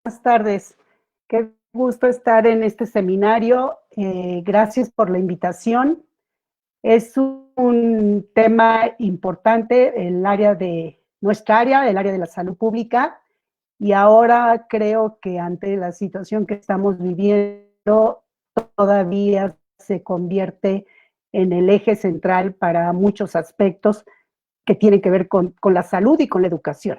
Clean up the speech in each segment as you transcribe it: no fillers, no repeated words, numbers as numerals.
Buenas tardes. Qué gusto estar en este seminario. Gracias por la invitación. Es un tema importante, nuestra área, el área de la salud pública, y ahora creo que ante la situación que estamos viviendo, todavía se convierte en el eje central para muchos aspectos que tienen que ver con la salud y con la educación.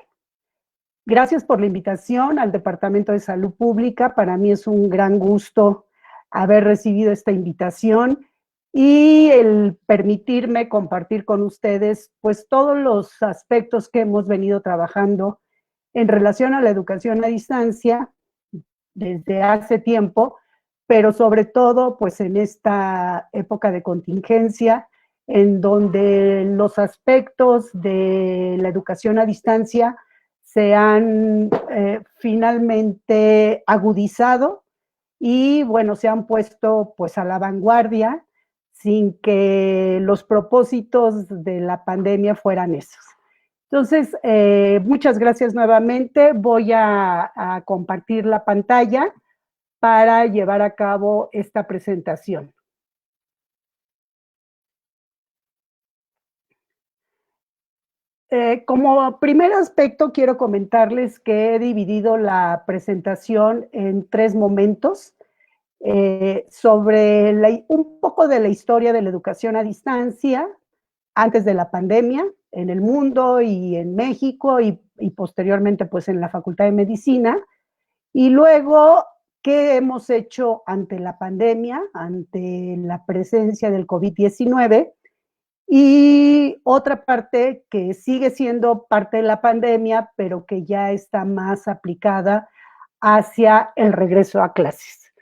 Gracias por la invitación al Departamento de Salud Pública. Para mí es un gran gusto haber recibido esta invitación y el permitirme compartir con ustedes pues todos los aspectos que hemos venido trabajando en relación a la educación a distancia desde hace tiempo, pero sobre todo pues en esta época de contingencia en donde los aspectos de la educación a distancia se han finalmente agudizado y bueno, se han puesto pues a la vanguardia sin que los propósitos de la pandemia fueran esos. Entonces, muchas gracias nuevamente. Voy a compartir la pantalla para llevar a cabo esta presentación. Como primer aspecto, quiero comentarles que he dividido la presentación en 3 momentos, sobre un poco de la historia de la educación a distancia, antes de la pandemia, en el mundo y en México, y posteriormente, pues, en la Facultad de Medicina, y luego, ¿qué hemos hecho ante la pandemia, ante la presencia del COVID-19? Y otra parte que sigue siendo parte de la pandemia, pero que ya está más aplicada hacia el regreso a clases.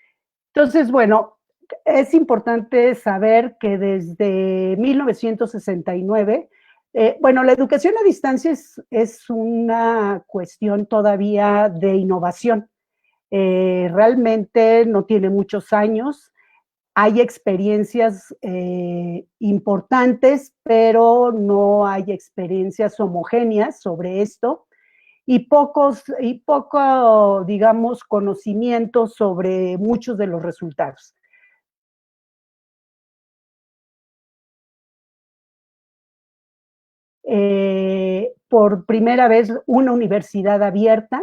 Entonces, bueno, es importante saber que desde 1969, bueno, la educación a distancia es una cuestión todavía de innovación. Realmente no tiene muchos años, hay experiencias importantes, pero no hay experiencias homogéneas sobre esto y poco, digamos, conocimiento sobre muchos de los resultados. Por primera vez, una universidad abierta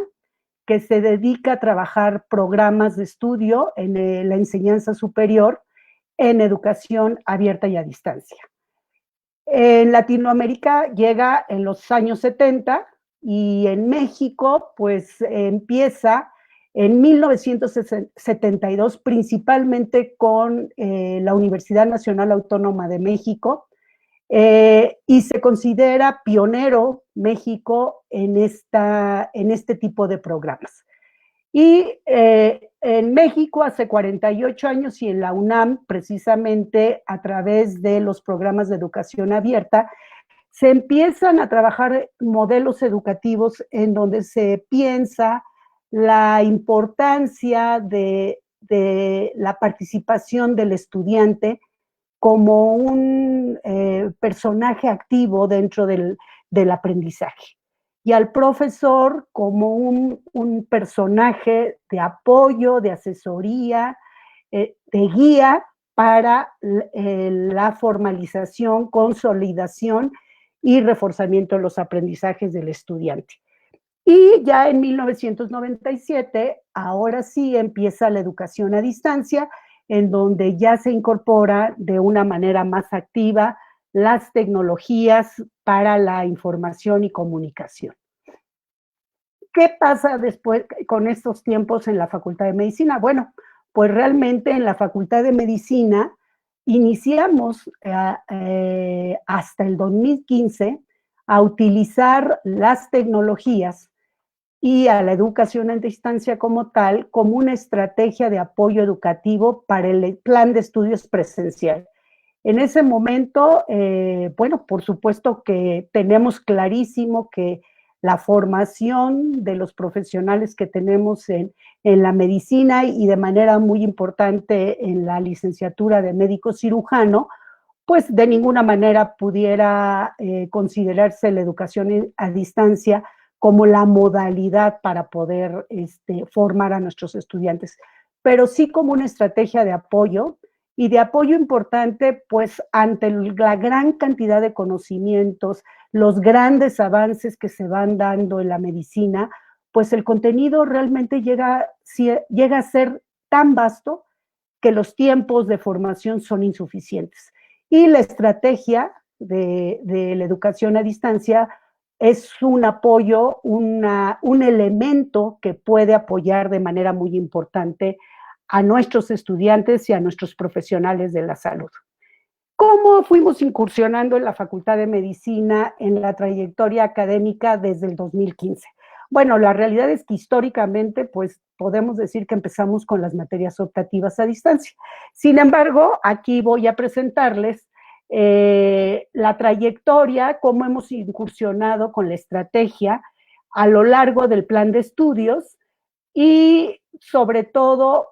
que se dedica a trabajar programas de estudio en la enseñanza superior en educación abierta y a distancia. En Latinoamérica llega en los años 70 y en México pues empieza en 1972 principalmente con la Universidad Nacional Autónoma de México y se considera pionero México en este tipo de programas. Y en México hace 48 años y en la UNAM, precisamente a través de los programas de educación abierta, se empiezan a trabajar modelos educativos en donde se piensa la importancia de la participación del estudiante como un personaje activo dentro del aprendizaje y al profesor como un personaje de apoyo, de asesoría, de guía para la formalización, consolidación y reforzamiento de los aprendizajes del estudiante. Y ya en 1997, ahora sí empieza la educación a distancia, en donde ya se incorpora de una manera más activa las tecnologías para la información y comunicación. ¿Qué pasa después con estos tiempos en la Facultad de Medicina? Bueno, pues realmente en la Facultad de Medicina iniciamos hasta el 2015 a utilizar las tecnologías y a la educación en distancia como tal, como una estrategia de apoyo educativo para el plan de estudios presencial. En ese momento, bueno, por supuesto que tenemos clarísimo que la formación de los profesionales que tenemos en la medicina y de manera muy importante en la licenciatura de médico cirujano, pues de ninguna manera pudiera considerarse la educación a distancia como la modalidad para poder formar a nuestros estudiantes, pero sí como una estrategia de apoyo, y de apoyo importante, pues ante la gran cantidad de conocimientos, los grandes avances que se van dando en la medicina, pues el contenido realmente llega a ser tan vasto que los tiempos de formación son insuficientes. Y la estrategia de la educación a distancia es un apoyo, un elemento que puede apoyar de manera muy importante a nuestros estudiantes y a nuestros profesionales de la salud. ¿Cómo fuimos incursionando en la Facultad de Medicina en la trayectoria académica desde el 2015? Bueno, la realidad es que históricamente, pues podemos decir que empezamos con las materias optativas a distancia. Sin embargo, aquí voy a presentarles la trayectoria, cómo hemos incursionado con la estrategia a lo largo del plan de estudios y sobre todo,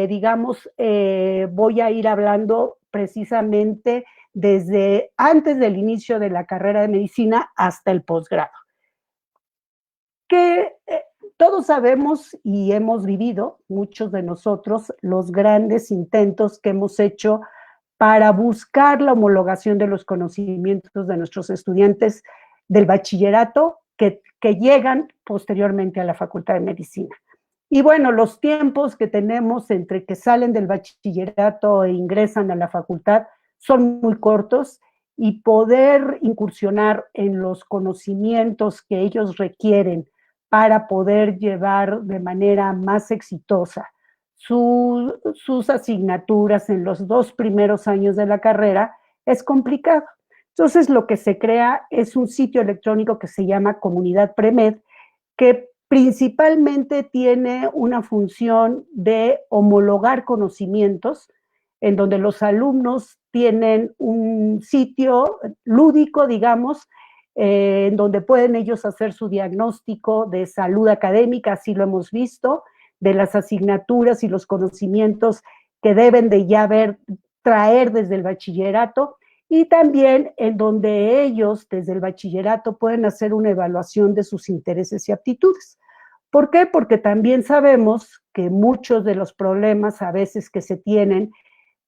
digamos, voy a ir hablando precisamente desde antes del inicio de la carrera de medicina hasta el posgrado. Que todos sabemos y hemos vivido, muchos de nosotros, los grandes intentos que hemos hecho para buscar la homologación de los conocimientos de nuestros estudiantes del bachillerato que llegan posteriormente a la Facultad de Medicina. Y bueno, los tiempos que tenemos entre que salen del bachillerato e ingresan a la facultad son muy cortos, y poder incursionar en los conocimientos que ellos requieren para poder llevar de manera más exitosa sus asignaturas en los 2 primeros años de la carrera es complicado. Entonces, lo que se crea es un sitio electrónico que se llama Comunidad Premed, que principalmente tiene una función de homologar conocimientos, en donde los alumnos tienen un sitio lúdico, digamos, en donde pueden ellos hacer su diagnóstico de salud académica, así lo hemos visto, de las asignaturas y los conocimientos que deben de ya traer desde el bachillerato, y también en donde ellos desde el bachillerato pueden hacer una evaluación de sus intereses y aptitudes. ¿Por qué? Porque también sabemos que muchos de los problemas a veces que se tienen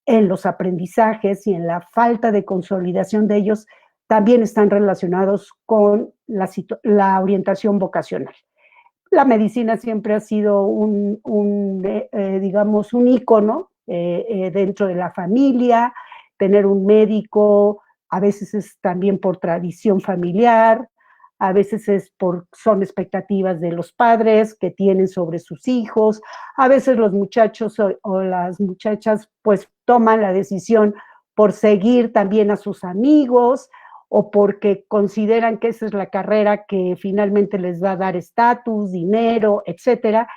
en los aprendizajes y en la falta de consolidación de ellos también están relacionados con la orientación vocacional. La medicina siempre ha sido digamos, un ícono dentro de la familia. Tener un médico a veces es también por tradición familiar, a veces son expectativas de los padres que tienen sobre sus hijos, a veces los muchachos o las muchachas pues toman la decisión por seguir también a sus amigos, o porque consideran que esa es la carrera que finalmente les va a dar estatus, dinero, etcétera,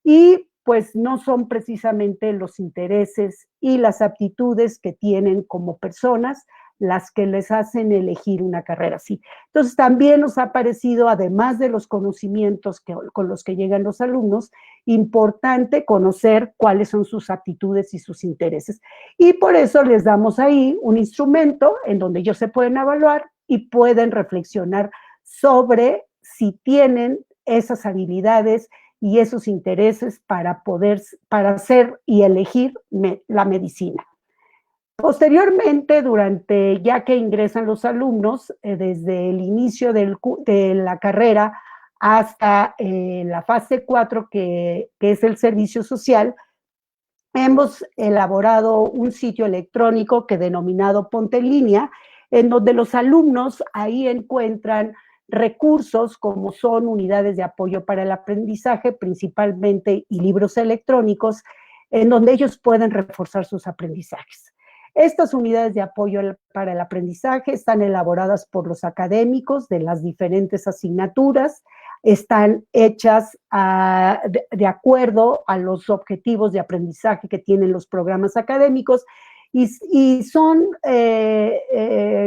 y pues no son precisamente los intereses y las aptitudes que tienen como personas las que les hacen elegir una carrera así. Entonces también nos ha parecido, además de los conocimientos con los que llegan los alumnos, importante conocer cuáles son sus aptitudes y sus intereses. Y por eso les damos ahí un instrumento en donde ellos se pueden evaluar y pueden reflexionar sobre si tienen esas habilidades y esos intereses para hacer y elegir la medicina. Posteriormente, ya que ingresan los alumnos, desde el inicio de la carrera hasta la fase 4, que es el servicio social, hemos elaborado un sitio electrónico que denominado Ponte en Línea, en donde los alumnos ahí encuentran recursos como son unidades de apoyo para el aprendizaje principalmente y libros electrónicos, en donde ellos pueden reforzar sus aprendizajes. Estas unidades de apoyo para el aprendizaje están elaboradas por los académicos de las diferentes asignaturas, están hechas de acuerdo a los objetivos de aprendizaje que tienen los programas académicos, y son,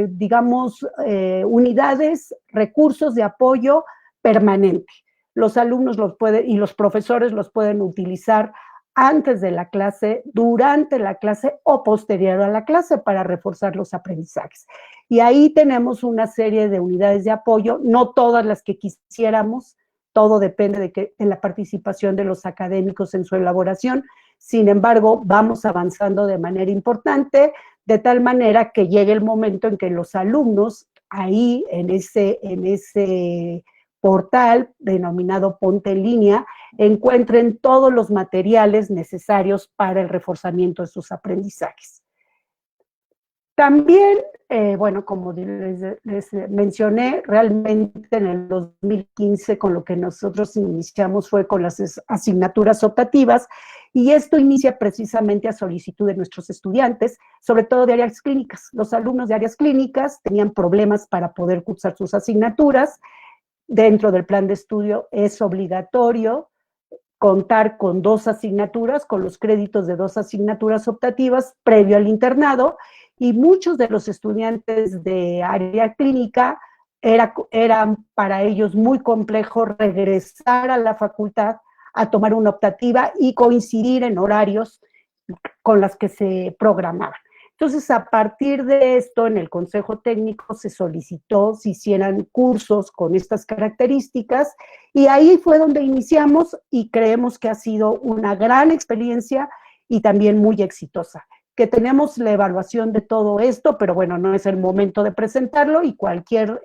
digamos, unidades, recursos de apoyo permanente. Los alumnos y los profesores los pueden utilizar antes de la clase, durante la clase o posterior a la clase para reforzar los aprendizajes. Y ahí tenemos una serie de unidades de apoyo, no todas las que quisiéramos, todo depende de la participación de los académicos en su elaboración. Sin embargo, vamos avanzando de manera importante, de tal manera que llegue el momento en que los alumnos ahí en ese portal denominado Ponte en Línea encuentren todos los materiales necesarios para el reforzamiento de sus aprendizajes. También, bueno, como les mencioné, realmente en el 2015 con lo que nosotros iniciamos fue con las asignaturas optativas, y esto inicia precisamente a solicitud de nuestros estudiantes, sobre todo de áreas clínicas. Los alumnos de áreas clínicas tenían problemas para poder cursar sus asignaturas. Dentro del plan de estudio es obligatorio contar con 2 asignaturas, con los créditos de 2 asignaturas optativas previo al internado, y muchos de los estudiantes de área clínica eran para ellos muy complejo regresar a la facultad a tomar una optativa y coincidir en horarios con las que se programaban. Entonces, a partir de esto, en el Consejo Técnico se solicitó se hicieran cursos con estas características, y ahí fue donde iniciamos, y creemos que ha sido una gran experiencia y también muy exitosa. Que tenemos la evaluación de todo esto, pero bueno, no es el momento de presentarlo, y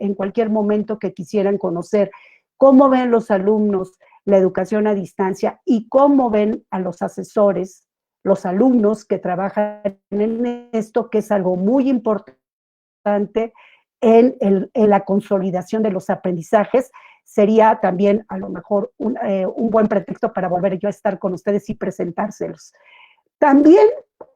en cualquier momento que quisieran conocer cómo ven los alumnos la educación a distancia y cómo ven a los asesores, los alumnos que trabajan en esto, que es algo muy importante en la consolidación de los aprendizajes, sería también a lo mejor un buen pretexto para volver yo a estar con ustedes y presentárselos. También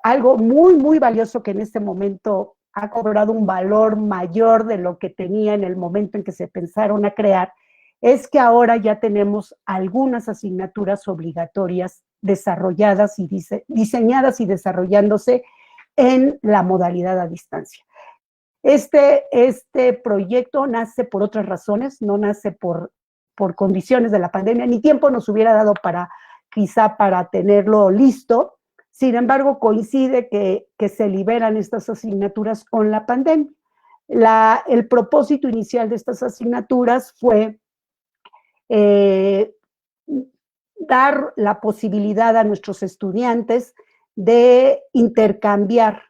algo muy, muy valioso que en este momento ha cobrado un valor mayor de lo que tenía en el momento en que se pensaron a crear, es que ahora ya tenemos algunas asignaturas obligatorias desarrolladas y diseñadas y desarrollándose en la modalidad a distancia. Este proyecto nace por otras razones, no nace por condiciones de la pandemia, ni tiempo nos hubiera dado quizá para tenerlo listo. Sin embargo, coincide que se liberan estas asignaturas con la pandemia. El propósito inicial de estas asignaturas fue dar la posibilidad a nuestros estudiantes de intercambiar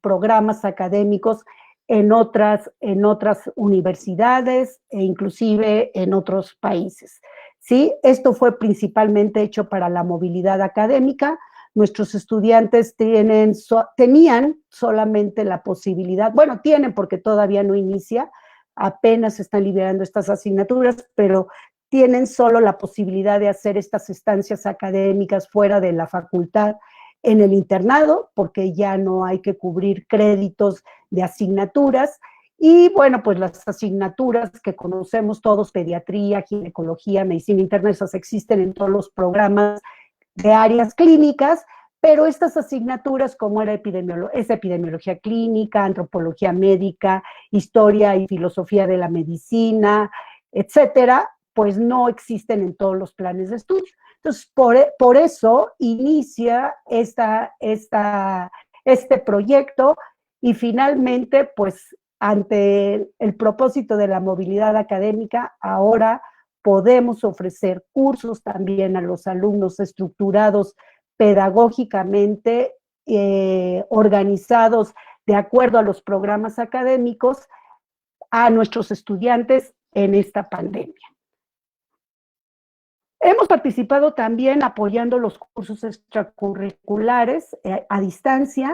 programas académicos en otras universidades e inclusive en otros países. ¿Sí? Esto fue principalmente hecho para la movilidad académica. Nuestros estudiantes tenían solamente la posibilidad, bueno, tienen porque todavía no inicia, apenas se están liberando estas asignaturas, pero tienen solo la posibilidad de hacer estas estancias académicas fuera de la facultad en el internado, porque ya no hay que cubrir créditos de asignaturas. Y bueno, pues las asignaturas que conocemos todos, pediatría, ginecología, medicina interna, esas existen en todos los programas de áreas clínicas, pero estas asignaturas como es epidemiología clínica, antropología médica, historia y filosofía de la medicina, etcétera, pues no existen en todos los planes de estudio. Entonces, por eso inicia este proyecto, y finalmente, pues ante el propósito de la movilidad académica, ahora podemos ofrecer cursos también a los alumnos estructurados pedagógicamente, organizados de acuerdo a los programas académicos, a nuestros estudiantes en esta pandemia. Hemos participado también apoyando los cursos extracurriculares a distancia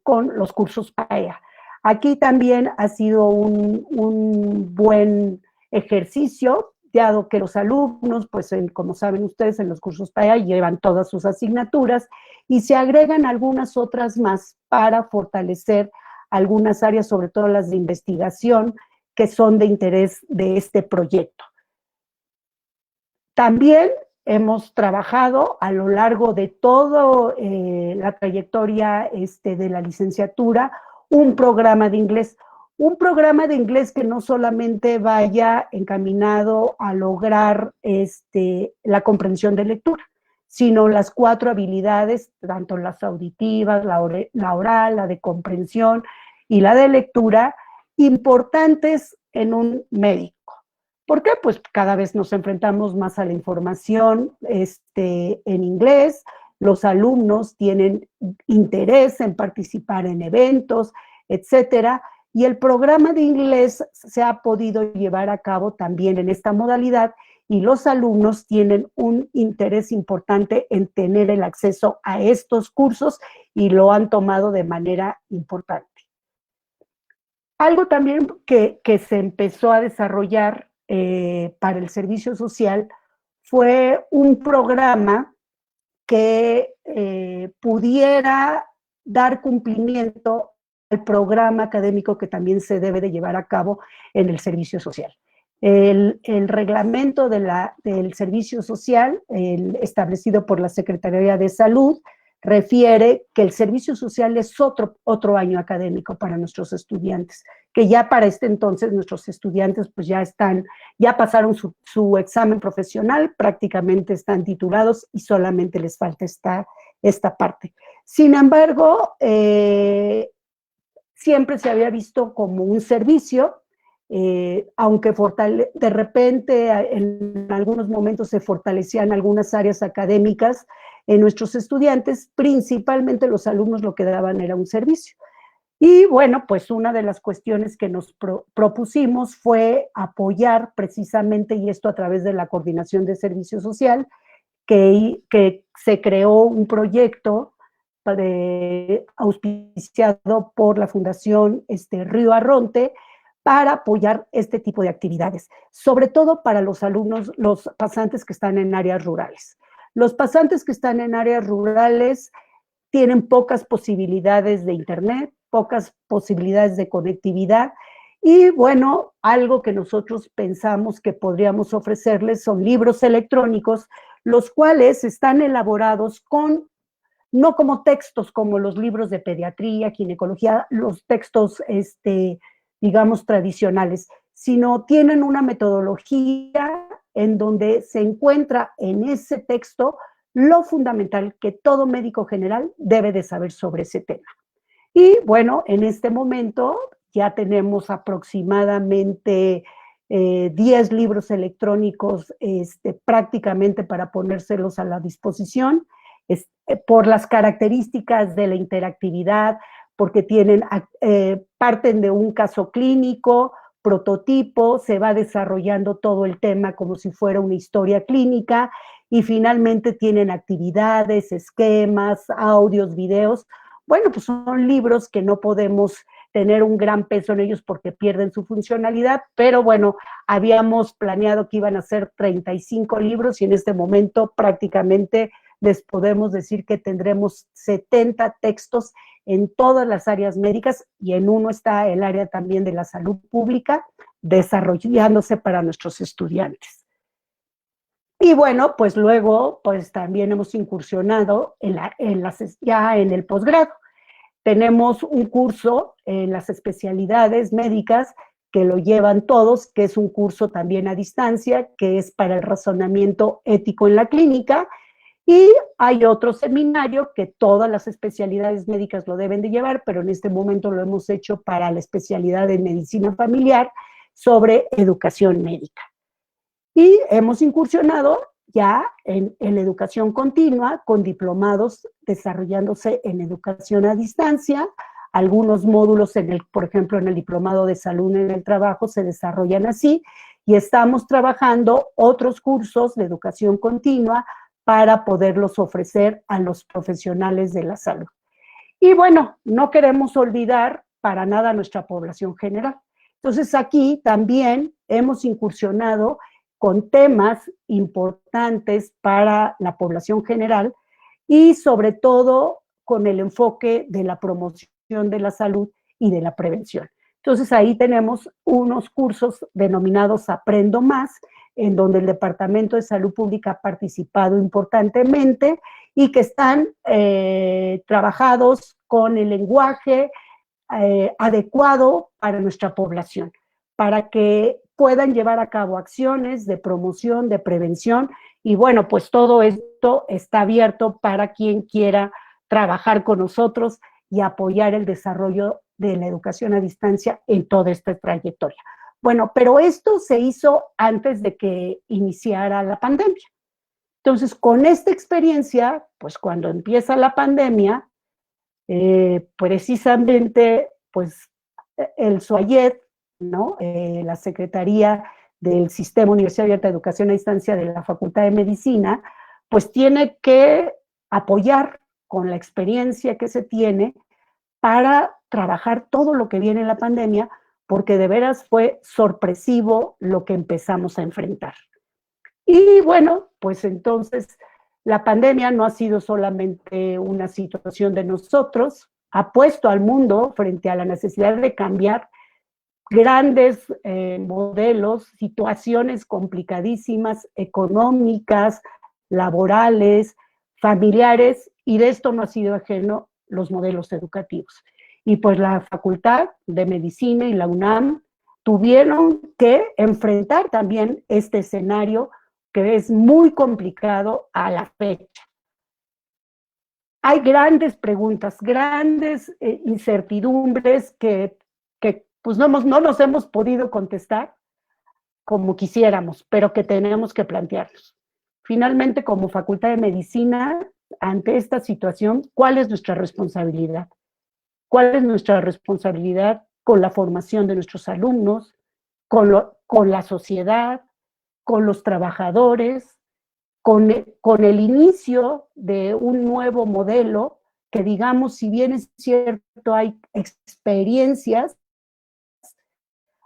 con los cursos PAEA. Aquí también ha sido un buen ejercicio, dado que los alumnos, pues como saben ustedes, en los cursos PAEA llevan todas sus asignaturas y se agregan algunas otras más para fortalecer algunas áreas, sobre todo las de investigación, que son de interés de este proyecto. También hemos trabajado a lo largo de toda la trayectoria de la licenciatura un programa de inglés que no solamente vaya encaminado a lograr la comprensión de lectura, sino las 4 habilidades, tanto las auditivas, la oral, la de comprensión y la de lectura, importantes en un médico. ¿Por qué? Pues cada vez nos enfrentamos más a la información en inglés, los alumnos tienen interés en participar en eventos, etcétera, y el programa de inglés se ha podido llevar a cabo también en esta modalidad y los alumnos tienen un interés importante en tener el acceso a estos cursos y lo han tomado de manera importante. Algo también que se empezó a desarrollar para el servicio social fue un programa que pudiera dar cumplimiento al programa académico que también se debe de llevar a cabo en el servicio social. El reglamento del servicio social, establecido por la Secretaría de Salud, refiere que el servicio social es otro año académico para nuestros estudiantes, que ya para este entonces nuestros estudiantes pues ya pasaron su examen profesional, prácticamente están titulados y solamente les falta esta parte. Sin embargo, siempre se había visto como un servicio, aunque de repente en algunos momentos se fortalecían algunas áreas académicas en nuestros estudiantes, principalmente los alumnos lo que daban era un servicio. Y bueno, pues una de las cuestiones que nos propusimos fue apoyar precisamente, y esto a través de la Coordinación de Servicio Social, que se creó un proyecto auspiciado por la Fundación Río Arronte, para apoyar este tipo de actividades, sobre todo para los alumnos, los pasantes que están en áreas rurales. Los pasantes que están en áreas rurales tienen pocas posibilidades de internet, pocas posibilidades de conectividad, y bueno, algo que nosotros pensamos que podríamos ofrecerles son libros electrónicos, los cuales están elaborados no como textos como los libros de pediatría, ginecología, los textos digamos, tradicionales, sino tienen una metodología en donde se encuentra en ese texto lo fundamental que todo médico general debe de saber sobre ese tema. Y bueno, en este momento ya tenemos aproximadamente 10 libros electrónicos prácticamente para ponérselos a la disposición, por las características de la interactividad, porque parten de un caso clínico, prototipo, se va desarrollando todo el tema como si fuera una historia clínica y finalmente tienen actividades, esquemas, audios, videos. Bueno, pues son libros que no podemos tener un gran peso en ellos porque pierden su funcionalidad, pero bueno, habíamos planeado que iban a ser 35 libros y en este momento prácticamente les podemos decir que tendremos 70 textos en todas las áreas médicas y en uno está el área también de la salud pública desarrollándose para nuestros estudiantes. Y bueno, pues luego pues también hemos incursionado ya en el posgrado. Tenemos un curso en las especialidades médicas que lo llevan todos, que es un curso también a distancia, que es para el razonamiento ético en la clínica, y hay otro seminario que todas las especialidades médicas lo deben de llevar, pero en este momento lo hemos hecho para la especialidad de medicina familiar sobre educación médica. Y hemos incursionado ya en la educación continua con diplomados desarrollándose en educación a distancia. Algunos módulos, por ejemplo, en el diplomado de salud en el trabajo se desarrollan así y estamos trabajando otros cursos de educación continua para poderlos ofrecer a los profesionales de la salud. Y bueno, no queremos olvidar para nada a nuestra población general. Entonces aquí también hemos incursionado con temas importantes para la población general y sobre todo con el enfoque de la promoción de la salud y de la prevención. Entonces ahí tenemos unos cursos denominados Aprendo Más, en donde el Departamento de Salud Pública ha participado importantemente y que están trabajados con el lenguaje adecuado para nuestra población, para que puedan llevar a cabo acciones de promoción, de prevención, y bueno, pues todo esto está abierto para quien quiera trabajar con nosotros y apoyar el desarrollo de la educación a distancia en toda esta trayectoria. Bueno, pero esto se hizo antes de que iniciara la pandemia. Entonces, con esta experiencia, pues cuando empieza la pandemia, precisamente, pues el SUAYED, ¿no? La Secretaría del Sistema Universitario Abierta de Educación a Distancia de la Facultad de Medicina, pues tiene que apoyar con la experiencia que se tiene para trabajar todo lo que viene en la pandemia, porque de veras fue sorpresivo lo que empezamos a enfrentar. Y bueno, pues entonces la pandemia no ha sido solamente una situación de nosotros, ha puesto al mundo frente a la necesidad de cambiar grandes modelos, situaciones complicadísimas, económicas, laborales, familiares, y de esto no ha sido ajeno los modelos educativos. Y pues la Facultad de Medicina y la UNAM tuvieron que enfrentar también este escenario que es muy complicado a la fecha. Hay grandes preguntas, grandes incertidumbres que pues no nos hemos podido contestar como quisiéramos, pero que tenemos que plantearnos. Finalmente, como Facultad de Medicina, ante esta situación, ¿cuál es nuestra responsabilidad? ¿Cuál es nuestra responsabilidad con la formación de nuestros alumnos, con la sociedad, con los trabajadores, con el inicio de un nuevo modelo que, digamos, si bien es cierto, hay experiencias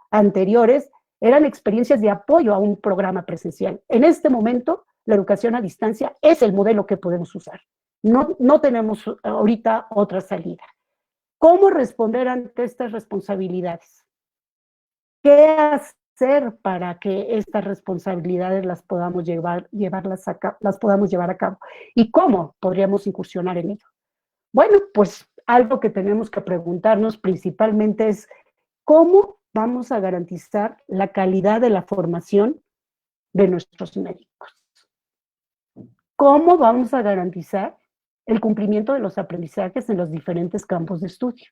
anteriores, eran experiencias de apoyo a un programa presencial. En este momento, la educación a distancia es el modelo que podemos usar. No tenemos ahorita otra salida. ¿Cómo responder ante estas responsabilidades? ¿Qué hacer para que estas responsabilidades las podamos llevar a cabo? ¿Y cómo podríamos incursionar en ello? Bueno, pues algo que tenemos que preguntarnos principalmente es ¿cómo vamos a garantizar la calidad de la formación de nuestros médicos? ¿Cómo vamos a garantizar el cumplimiento de los aprendizajes en los diferentes campos de estudio?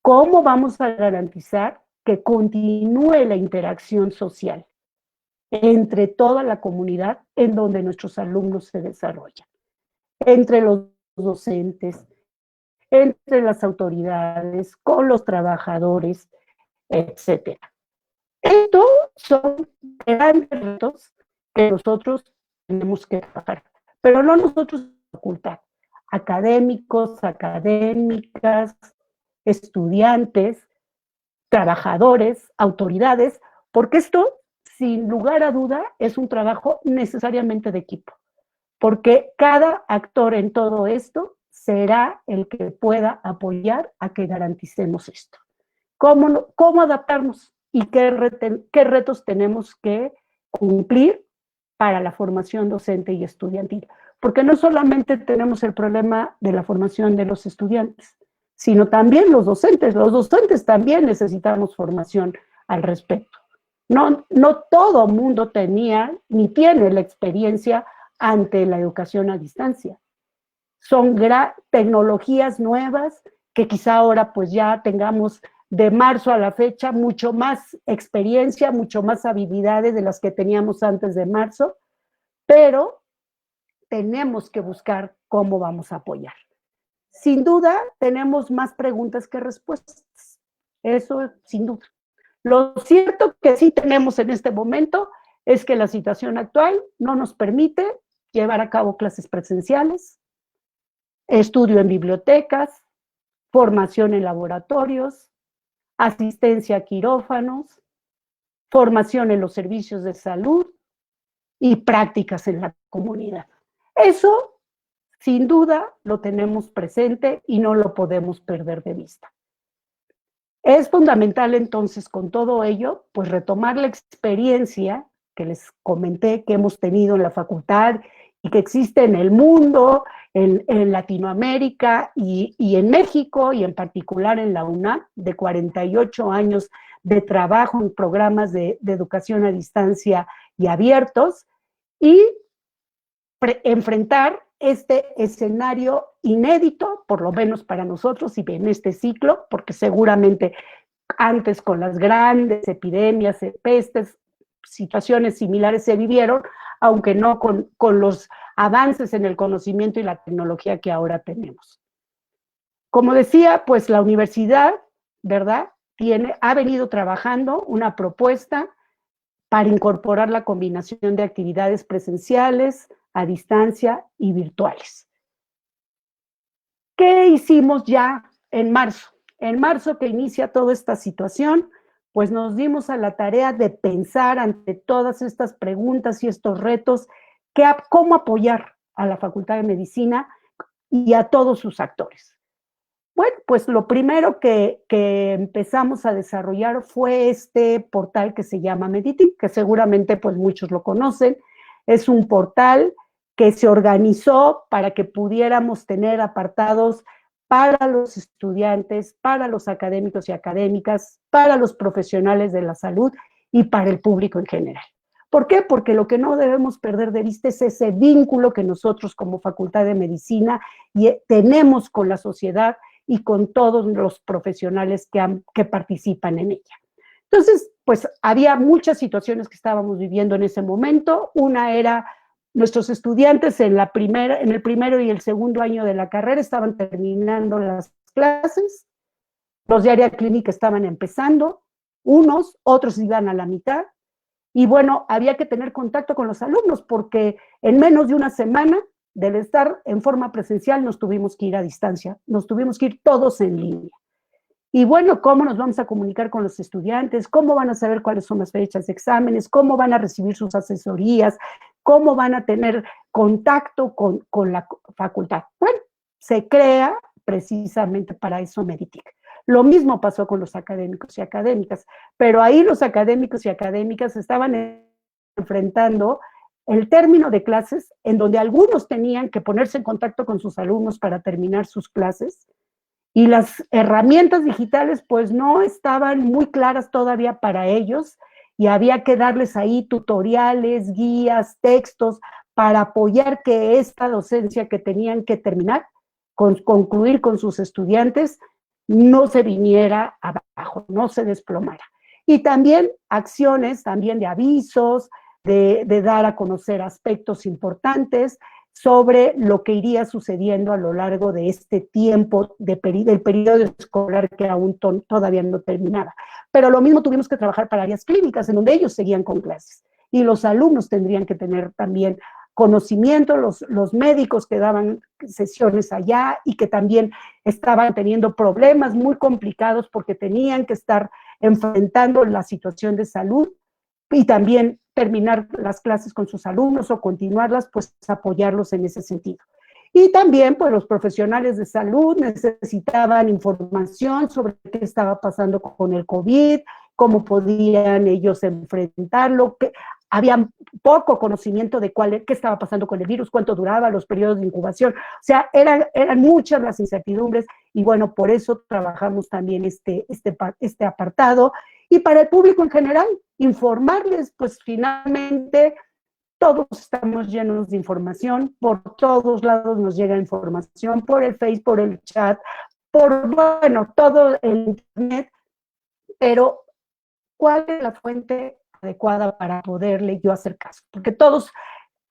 ¿Cómo vamos a garantizar que continúe la interacción social entre toda la comunidad en donde nuestros alumnos se desarrollan? Entre los docentes, entre las autoridades, con los trabajadores, etcétera. Estos son grandes retos que nosotros tenemos que trabajar, pero no nosotros ocultar. Académicos, académicas, estudiantes, trabajadores, autoridades, porque esto, sin lugar a duda, es un trabajo necesariamente de equipo, porque cada actor en todo esto será el que pueda apoyar a que garanticemos esto. ¿Cómo adaptarnos y qué retos tenemos que cumplir para la formación docente y estudiantil? Porque no solamente tenemos el problema de la formación de los estudiantes, sino también los docentes. Los docentes también necesitamos formación al respecto. No todo mundo tenía ni tiene la experiencia ante la educación a distancia. Son tecnologías nuevas que quizá ahora pues ya tengamos de marzo a la fecha mucho más experiencia, mucho más habilidades de las que teníamos antes de marzo, pero tenemos que buscar cómo vamos a apoyar. Sin duda, tenemos más preguntas que respuestas. Eso sin duda. Lo cierto que sí tenemos en este momento es que la situación actual no nos permite llevar a cabo clases presenciales, estudio en bibliotecas, formación en laboratorios, asistencia a quirófanos, formación en los servicios de salud y prácticas en la comunidad. Eso, sin duda, lo tenemos presente y no lo podemos perder de vista. Es fundamental entonces con todo ello, pues retomar la experiencia que les comenté que hemos tenido en la facultad y que existe en el mundo, en Latinoamérica y en México y en particular en la UNAM, de 48 años de trabajo en programas de educación a distancia y abiertos, y enfrentar este escenario inédito, por lo menos para nosotros y en este ciclo, porque seguramente antes con las grandes epidemias, pestes, situaciones similares se vivieron, aunque no con los avances en el conocimiento y la tecnología que ahora tenemos. Como decía, pues la universidad, ¿verdad?, ha venido trabajando una propuesta para incorporar la combinación de actividades presenciales, a distancia y virtuales. ¿Qué hicimos ya en marzo? En marzo, que inicia toda esta situación, pues nos dimos a la tarea de pensar ante todas estas preguntas y estos retos, cómo apoyar a la Facultad de Medicina y a todos sus actores. Bueno, pues lo primero que empezamos a desarrollar fue este portal que se llama Meditip, que seguramente pues muchos lo conocen. Es un portal que se organizó para que pudiéramos tener apartados para los estudiantes, para los académicos y académicas, para los profesionales de la salud y para el público en general. ¿Por qué? Porque lo que no debemos perder de vista es ese vínculo que nosotros como Facultad de Medicina tenemos con la sociedad y con todos los profesionales que participan en ella. Entonces, pues había muchas situaciones que estábamos viviendo en ese momento. Una era nuestros estudiantes en el primero y el segundo año de la carrera estaban terminando las clases, los de área clínica estaban empezando, otros iban a la mitad, y bueno, había que tener contacto con los alumnos porque en menos de una semana del estar en forma presencial nos tuvimos que ir a distancia, nos tuvimos que ir todos en línea. Y bueno, ¿cómo nos vamos a comunicar con los estudiantes? ¿Cómo van a saber cuáles son las fechas de exámenes? ¿Cómo van a recibir sus asesorías? ¿Cómo van a tener contacto con la facultad? Bueno, se crea precisamente para eso Meditip. Lo mismo pasó con los académicos y académicas, pero ahí los académicos y académicas estaban enfrentando el término de clases en donde algunos tenían que ponerse en contacto con sus alumnos para terminar sus clases, y las herramientas digitales pues no estaban muy claras todavía para ellos, y había que darles ahí tutoriales, guías, textos, para apoyar que esta docencia que tenían que terminar, concluir con sus estudiantes, no se viniera abajo, no se desplomara. Y también acciones también de avisos, de dar a conocer aspectos importantes sobre lo que iría sucediendo a lo largo de este tiempo del periodo escolar que aún todavía no terminaba. Pero lo mismo tuvimos que trabajar para áreas clínicas, en donde ellos seguían con clases, y los alumnos tendrían que tener también conocimiento, los médicos que daban sesiones allá y que también estaban teniendo problemas muy complicados porque tenían que estar enfrentando la situación de salud y también terminar las clases con sus alumnos o continuarlas, pues apoyarlos en ese sentido. Y también, pues los profesionales de salud necesitaban información sobre qué estaba pasando con el COVID, cómo podían ellos enfrentarlo, había poco conocimiento de qué estaba pasando con el virus, cuánto duraba, los periodos de incubación. O sea, eran muchas las incertidumbres, y bueno, por eso trabajamos también este apartado. Y para el público en general, informarles, pues finalmente todos estamos llenos de información, por todos lados nos llega información, por el Face, por el chat, bueno, todo el internet, pero ¿cuál es la fuente adecuada para poderle yo hacer caso? Porque todos,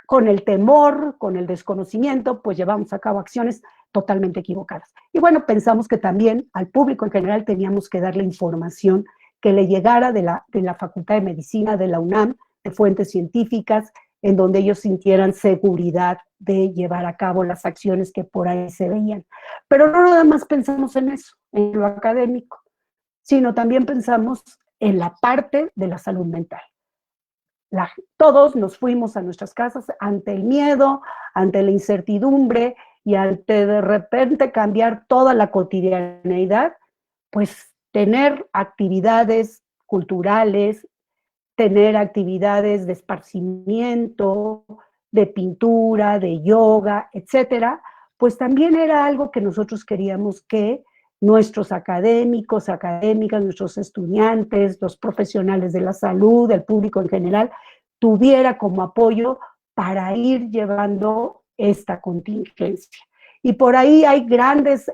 con el temor, con el desconocimiento, pues llevamos a cabo acciones totalmente equivocadas. Y bueno, pensamos que también al público en general teníamos que darle información que le llegara de la Facultad de Medicina, de la UNAM, de fuentes científicas, en donde ellos sintieran seguridad de llevar a cabo las acciones que por ahí se veían. Pero no nada más pensamos en eso, en lo académico, sino también pensamos en la parte de la salud mental. Todos nos fuimos a nuestras casas ante el miedo, ante la incertidumbre y ante de repente cambiar toda la cotidianeidad, pues tener actividades culturales, tener actividades de esparcimiento, de pintura, de yoga, etcétera, pues también era algo que nosotros queríamos que nuestros académicos, académicas, nuestros estudiantes, los profesionales de la salud, el público en general, tuviera como apoyo para ir llevando esta contingencia. Y por ahí hay grandes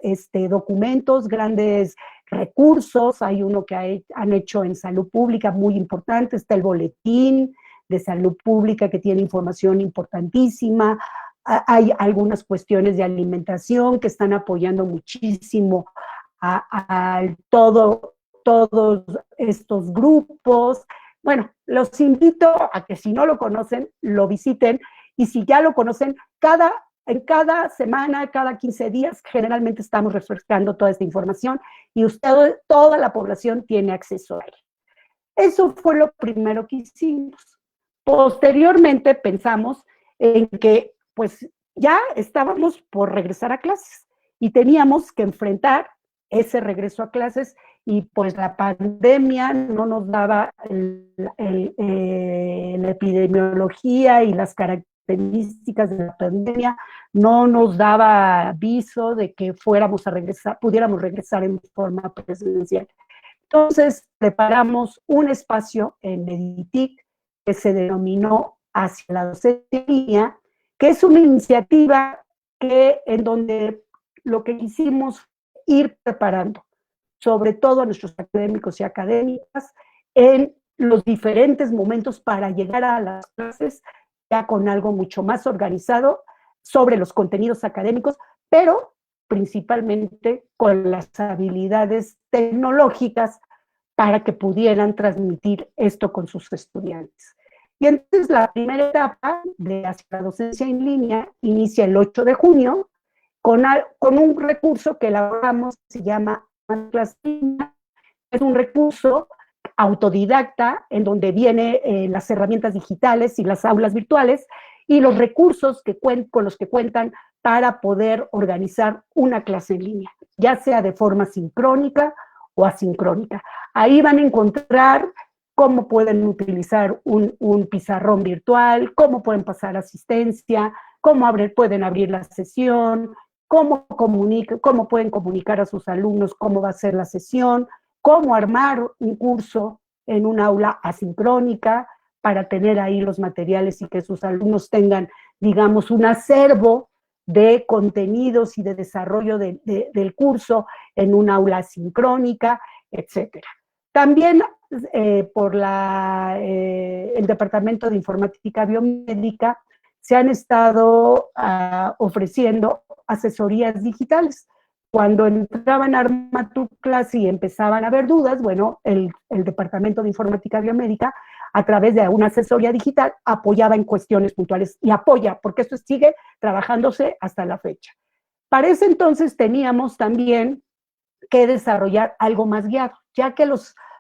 documentos, grandes recursos. Hay uno que han hecho en salud pública muy importante, está el boletín de salud pública que tiene información importantísima. Hay algunas cuestiones de alimentación que están apoyando muchísimo a todos estos grupos. Bueno, los invito a que si no lo conocen, lo visiten, y si ya lo conocen, en cada semana, cada 15 días, generalmente estamos refrescando toda esta información y toda la población tiene acceso a ella. Eso fue lo primero que hicimos. Posteriormente pensamos en que pues ya estábamos por regresar a clases y teníamos que enfrentar ese regreso a clases, y pues la pandemia no nos daba la epidemiología y las características de la pandemia, no nos daba aviso de que pudiéramos regresar en forma presencial. Entonces preparamos un espacio en Meditic que se denominó Hacia la Docencia en Línea, que es una iniciativa en donde lo que quisimos ir preparando, sobre todo a nuestros académicos y académicas, en los diferentes momentos para llegar a las clases ya con algo mucho más organizado sobre los contenidos académicos, pero principalmente con las habilidades tecnológicas para que pudieran transmitir esto con sus estudiantes. Y entonces la primera etapa de Hacia la Docencia en Línea inicia el 8 de junio con un recurso que elaboramos, se llama Classina. Es un recurso autodidacta en donde vienen las herramientas digitales y las aulas virtuales y los recursos con los que cuentan para poder organizar una clase en línea, ya sea de forma sincrónica o asincrónica. Ahí van a encontrar cómo pueden utilizar un pizarrón virtual, cómo pueden pasar asistencia, cómo pueden abrir la sesión, cómo pueden comunicar a sus alumnos cómo va a ser la sesión, cómo armar un curso en un aula asincrónica para tener ahí los materiales y que sus alumnos tengan, digamos, un acervo de contenidos y de desarrollo del curso en un aula asincrónica, etcétera. También por el Departamento de Informática Biomédica se han estado ofreciendo asesorías digitales. Cuando entraban a Arma tu Clase y empezaban a haber dudas, bueno, el Departamento de Informática Biomédica, a través de una asesoría digital, apoyaba en cuestiones puntuales y apoya, porque esto sigue trabajándose hasta la fecha. Para ese entonces teníamos también que desarrollar algo más guiado, ya que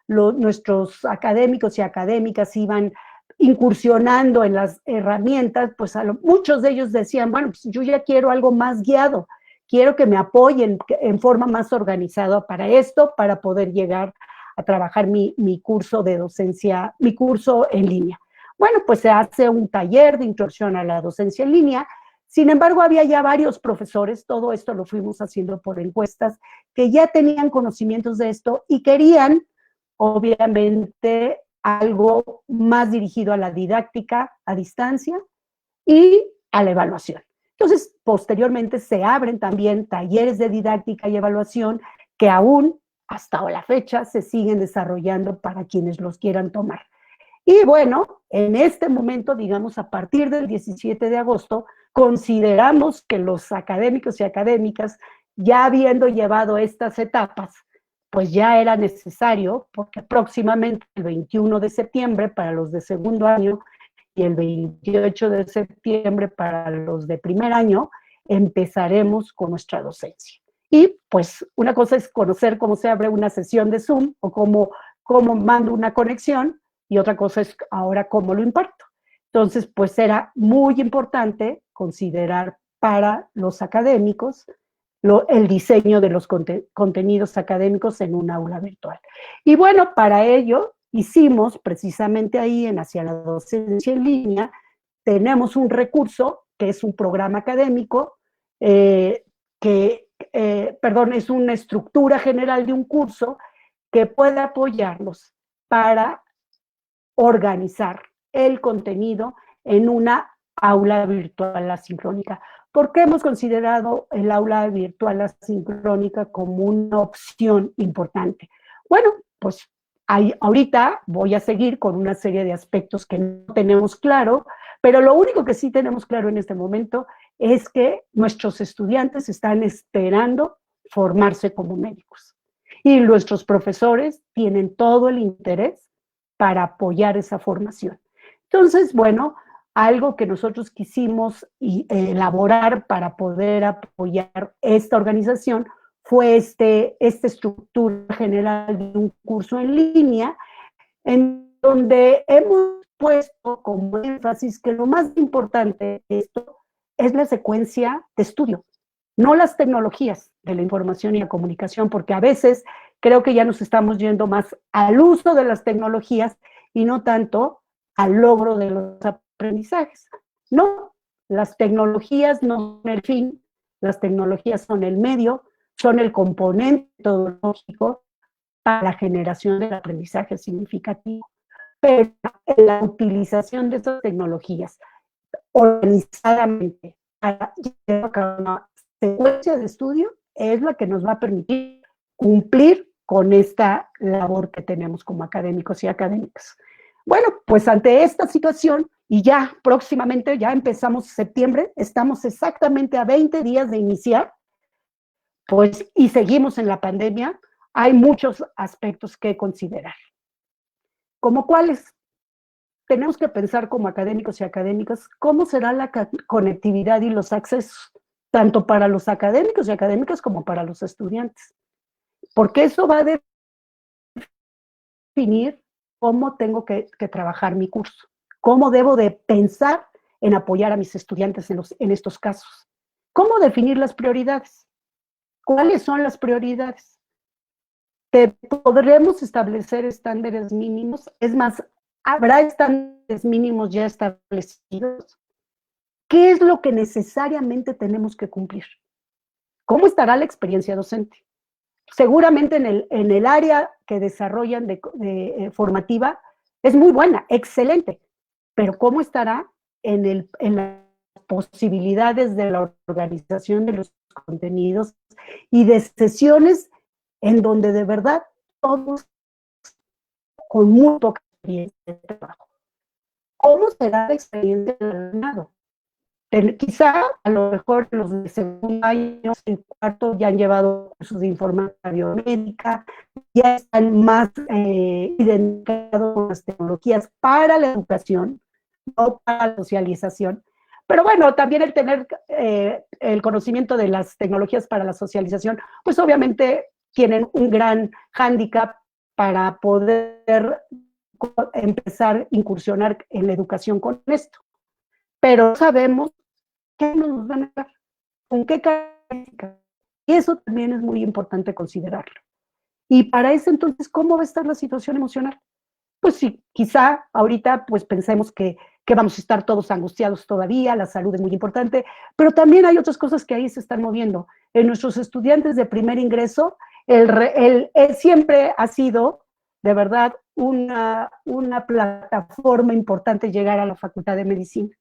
nuestros académicos y académicas iban incursionando en las herramientas, pues muchos de ellos decían, bueno, pues yo ya quiero algo más guiado, quiero que me apoyen en forma más organizada para esto, para poder llegar a trabajar mi curso de docencia, mi curso en línea. Bueno, pues se hace un taller de introducción a la docencia en línea. Sin embargo, había ya varios profesores, todo esto lo fuimos haciendo por encuestas, que ya tenían conocimientos de esto y querían, obviamente, algo más dirigido a la didáctica a distancia y a la evaluación. Entonces, posteriormente se abren también talleres de didáctica y evaluación que aún hasta la fecha se siguen desarrollando para quienes los quieran tomar. Y bueno, en este momento, digamos, a partir del 17 de agosto, consideramos que los académicos y académicas, ya habiendo llevado estas etapas, pues ya era necesario, porque próximamente el 21 de septiembre para los de segundo año y el 28 de septiembre para los de primer año, empezaremos con nuestra docencia. Y pues una cosa es conocer cómo se abre una sesión de Zoom o cómo mando una conexión, y otra cosa es ahora cómo lo imparto. Entonces, pues era muy importante considerar para los académicos el diseño de los contenidos académicos en un aula virtual. Y bueno, para ello hicimos precisamente ahí en Hacia la Docencia en Línea, tenemos un recurso que es un programa académico que es una estructura general de un curso que puede apoyarlos para organizar el contenido en una aula virtual asincrónica. ¿Por qué hemos considerado el aula virtual asincrónica como una opción importante? Bueno, pues ahorita voy a seguir con una serie de aspectos que no tenemos claro, pero lo único que sí tenemos claro en este momento es que nuestros estudiantes están esperando formarse como médicos y nuestros profesores tienen todo el interés para apoyar esa formación. Entonces, bueno, algo que nosotros quisimos elaborar para poder apoyar esta organización fue esta estructura general de un curso en línea, en donde hemos puesto como énfasis que lo más importante de esto es la secuencia de estudio, no las tecnologías de la información y la comunicación, porque a veces creo que ya nos estamos yendo más al uso de las tecnologías y no tanto al logro de los aprendizajes. No, las tecnologías no son el fin, las tecnologías son el medio, son el componente metodológico para la generación del aprendizaje significativo. Pero la utilización de esas tecnologías organizadamente para llevar a cabo una secuencia de estudio es la que nos va a permitir cumplir con esta labor que tenemos como académicos y académicas. Bueno, pues ante esta situación, y ya próximamente, ya empezamos septiembre, estamos exactamente a 20 días de iniciar, pues, y seguimos en la pandemia, hay muchos aspectos que considerar. ¿Como cuáles? Tenemos que pensar como académicos y académicas cómo será la conectividad y los accesos, tanto para los académicos y académicas como para los estudiantes, porque eso va a definir cómo tengo que trabajar mi curso, cómo debo de pensar en apoyar a mis estudiantes en estos casos, cómo definir las prioridades, cuáles son las prioridades. Podremos establecer estándares mínimos, es más, ¿habrá estándares mínimos ya establecidos? ¿Qué es lo que necesariamente tenemos que cumplir? ¿Cómo estará la experiencia docente? Seguramente en el área que desarrollan formativa es muy buena, excelente, pero ¿cómo estará en las posibilidades de la organización de los contenidos y de sesiones en donde de verdad todos con muy poca experiencia de trabajo? ¿Cómo será la experiencia del alumnado? Quizá a lo mejor los de segundo año y cuarto ya han llevado cursos de informática biomédica, ya están más identificados con las tecnologías para la educación, no para la socialización. Pero bueno, también el tener el conocimiento de las tecnologías para la socialización, pues obviamente tienen un gran hándicap para poder empezar a incursionar en la educación con esto. Pero sabemos qué nos van a dar, con qué características. Y eso también es muy importante considerarlo. Y para eso entonces, ¿cómo va a estar la situación emocional? Pues sí, quizá ahorita pues pensemos que vamos a estar todos angustiados todavía, la salud es muy importante, pero también hay otras cosas que ahí se están moviendo. En nuestros estudiantes de primer ingreso, siempre ha sido, de verdad, una plataforma importante llegar a la Facultad de Medicina,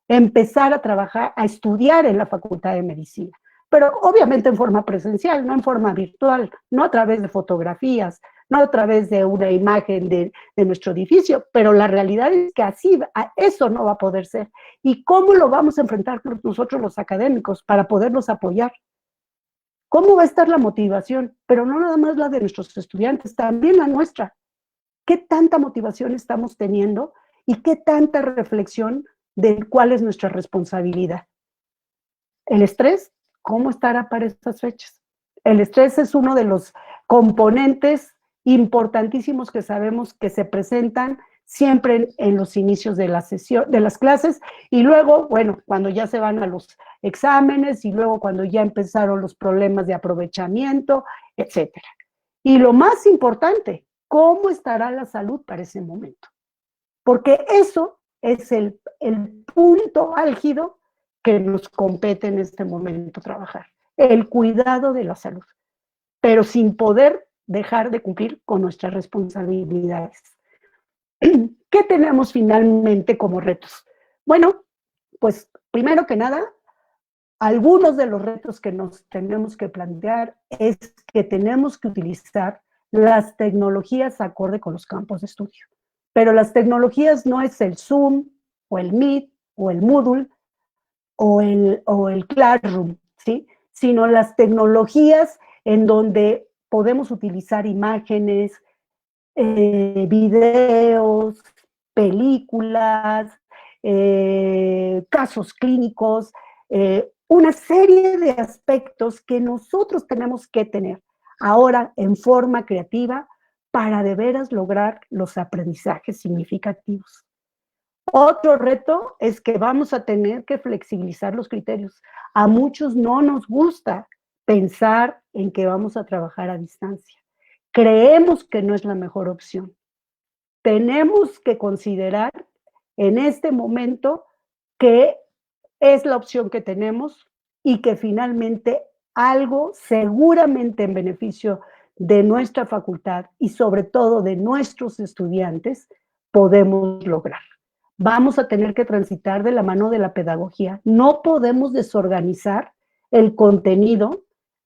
empezar a trabajar, a estudiar en la Facultad de Medicina, pero obviamente en forma presencial, no en forma virtual, no a través de fotografías, no a través de una imagen de nuestro edificio, pero la realidad es que así, eso no va a poder ser. ¿Y cómo lo vamos a enfrentar nosotros los académicos para poderlos apoyar? ¿Cómo va a estar la motivación? Pero no nada más la de nuestros estudiantes, también la nuestra. ¿Qué tanta motivación estamos teniendo y qué tanta reflexión de cuál es nuestra responsabilidad? El estrés, ¿cómo estará para estas fechas? El estrés es uno de los componentes importantísimos que sabemos que se presentan siempre en los inicios de la sesión, de las clases, y luego, bueno, cuando ya se van a los exámenes, y luego cuando ya empezaron los problemas de aprovechamiento, etcétera. Y lo más importante, ¿cómo estará la salud para ese momento? Porque eso es el punto álgido que nos compete en este momento trabajar. el cuidado de la salud, pero sin poder dejar de cumplir con nuestras responsabilidades. ¿Qué tenemos finalmente como retos? Bueno, pues primero que nada, algunos de los retos que nos tenemos que plantear es que tenemos que utilizar las tecnologías acorde con los campos de estudio. Pero las tecnologías no es el Zoom o el Meet o el Moodle o el Classroom, ¿sí? Sino las tecnologías en donde podemos utilizar imágenes, videos, películas, casos clínicos, una serie de aspectos que nosotros tenemos que tener ahora en forma creativa para de veras lograr los aprendizajes significativos. Otro reto es que vamos a tener que flexibilizar los criterios. A muchos no nos gusta pensar en que vamos a trabajar a distancia. Creemos que no es la mejor opción. Tenemos que considerar en este momento que es la opción que tenemos y que finalmente algo seguramente en beneficio de nuestra facultad y sobre todo de nuestros estudiantes podemos lograr. Vamos a tener que transitar de la mano de la pedagogía. No podemos desorganizar el contenido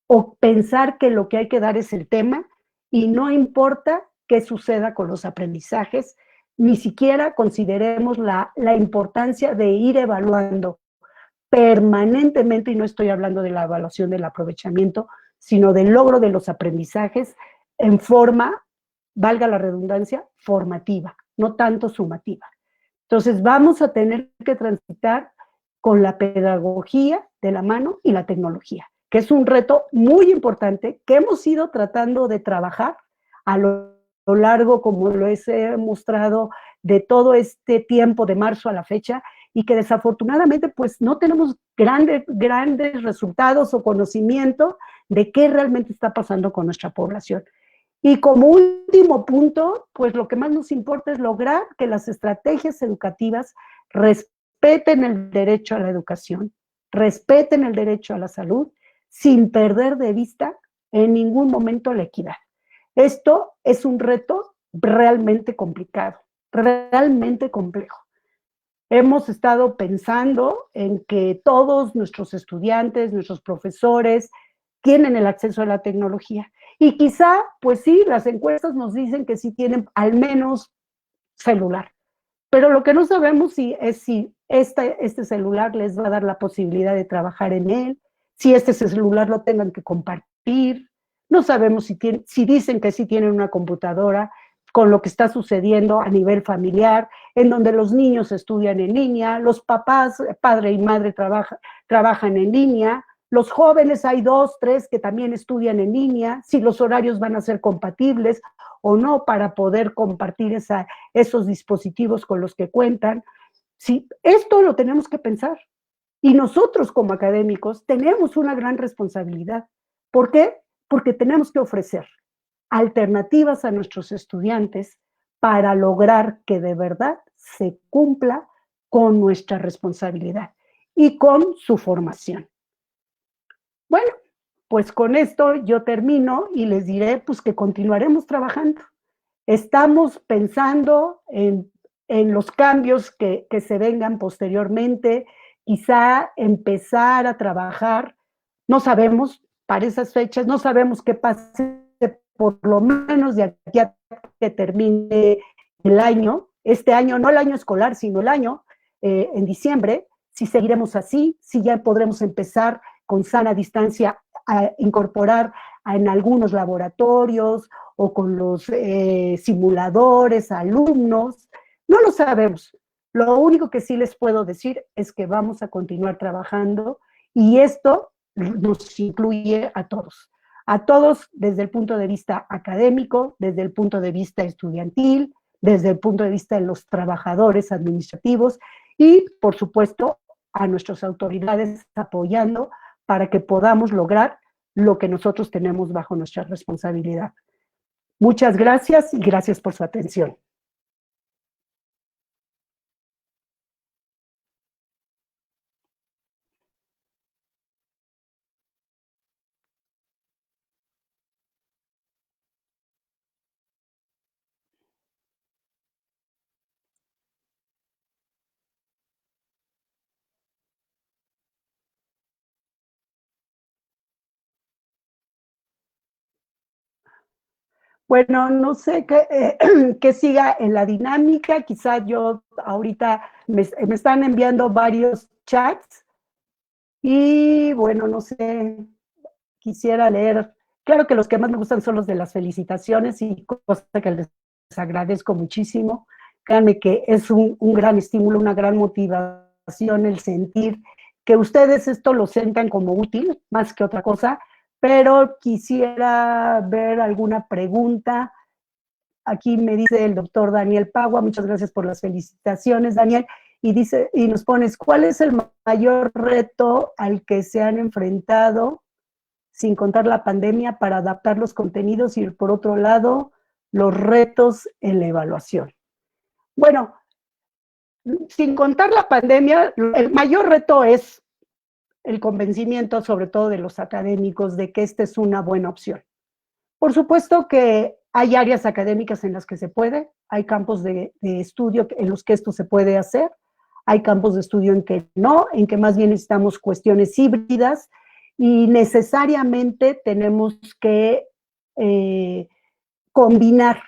o pensar que lo que hay que dar es el tema y no importa qué suceda con los aprendizajes, ni siquiera consideremos la importancia de ir evaluando permanentemente, y no estoy hablando de la evaluación del aprovechamiento, sino del logro de los aprendizajes en forma, valga la redundancia, formativa, no tanto sumativa. Entonces vamos a tener que transitar con la pedagogía de la mano y la tecnología, que es un reto muy importante que hemos ido tratando de trabajar a lo largo, como lo he mostrado, de todo este tiempo de marzo a la fecha, y que desafortunadamente pues no tenemos grandes resultados o conocimiento de qué realmente está pasando con nuestra población. Y como último punto, pues lo que más nos importa es lograr que las estrategias educativas respeten el derecho a la educación, respeten el derecho a la salud, sin perder de vista en ningún momento la equidad. Esto es un reto realmente complicado, realmente complejo. Hemos estado pensando en que todos nuestros estudiantes, nuestros profesores, tienen el acceso a la tecnología. Y quizá, pues sí, las encuestas nos dicen que sí tienen al menos celular. Pero lo que no sabemos es si este celular les va a dar la posibilidad de trabajar en él, si este celular lo tengan que compartir. No sabemos si dicen que sí tienen una computadora, con lo que está sucediendo a nivel familiar, en donde los niños estudian en línea, los papás, padre y madre trabajan en línea, los jóvenes hay 2, 3 que también estudian en línea, si los horarios van a ser compatibles o no para poder compartir esos dispositivos con los que cuentan. Sí, esto lo tenemos que pensar. Y nosotros como académicos tenemos una gran responsabilidad. ¿Por qué? Porque tenemos que ofrecer alternativas a nuestros estudiantes para lograr que de verdad se cumpla con nuestra responsabilidad y con su formación. Bueno, pues con esto yo termino y les diré pues que continuaremos trabajando. Estamos pensando en los cambios que se vengan posteriormente, quizá empezar a trabajar, no sabemos para esas fechas, no sabemos qué pase por lo menos de aquí a que termine el año, este año, no el año escolar, sino el año, en diciembre, si seguiremos así, si ya podremos empezar con sana distancia a incorporar en algunos laboratorios o con los simuladores, alumnos, no lo sabemos. Lo único que sí les puedo decir es que vamos a continuar trabajando y esto nos incluye a todos desde el punto de vista académico, desde el punto de vista estudiantil, desde el punto de vista de los trabajadores administrativos y, por supuesto, a nuestras autoridades apoyando para que podamos lograr lo que nosotros tenemos bajo nuestra responsabilidad. Muchas gracias y gracias por su atención. Bueno, no sé qué siga en la dinámica, quizás yo ahorita me están enviando varios chats y bueno, no sé, quisiera leer, claro que los que más me gustan son los de las felicitaciones y cosas que les agradezco muchísimo. Créanme que es un gran estímulo, una gran motivación el sentir que ustedes esto lo sientan como útil, más que otra cosa, pero quisiera ver alguna pregunta. Aquí me dice el doctor Daniel Pagua, muchas gracias por las felicitaciones, Daniel, y dice, y nos pones, ¿cuál es el mayor reto al que se han enfrentado sin contar la pandemia para adaptar los contenidos y por otro lado, los retos en la evaluación? Bueno, sin contar la pandemia, el mayor reto es el convencimiento, sobre todo de los académicos, de que esta es una buena opción. Por supuesto que hay áreas académicas en las que se puede, hay campos de estudio en los que esto se puede hacer, hay campos de estudio en que no, en que más bien necesitamos cuestiones híbridas y necesariamente tenemos que combinar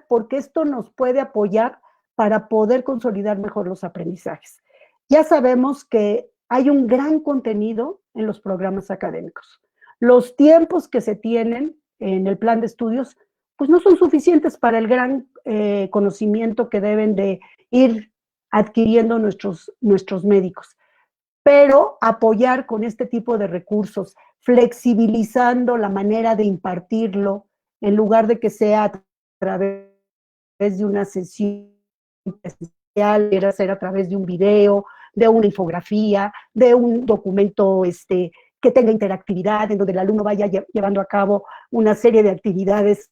porque esto nos puede apoyar para poder consolidar mejor los aprendizajes. Ya sabemos que hay un gran contenido en los programas académicos. Los tiempos que se tienen en el plan de estudios, pues no son suficientes para el gran conocimiento que deben de ir adquiriendo nuestros médicos. Pero apoyar con este tipo de recursos, flexibilizando la manera de impartirlo, en lugar de que sea a través de una sesión presencial, quiera ser a través de un video, de una infografía, de un documento que tenga interactividad, en donde el alumno vaya llevando a cabo una serie de actividades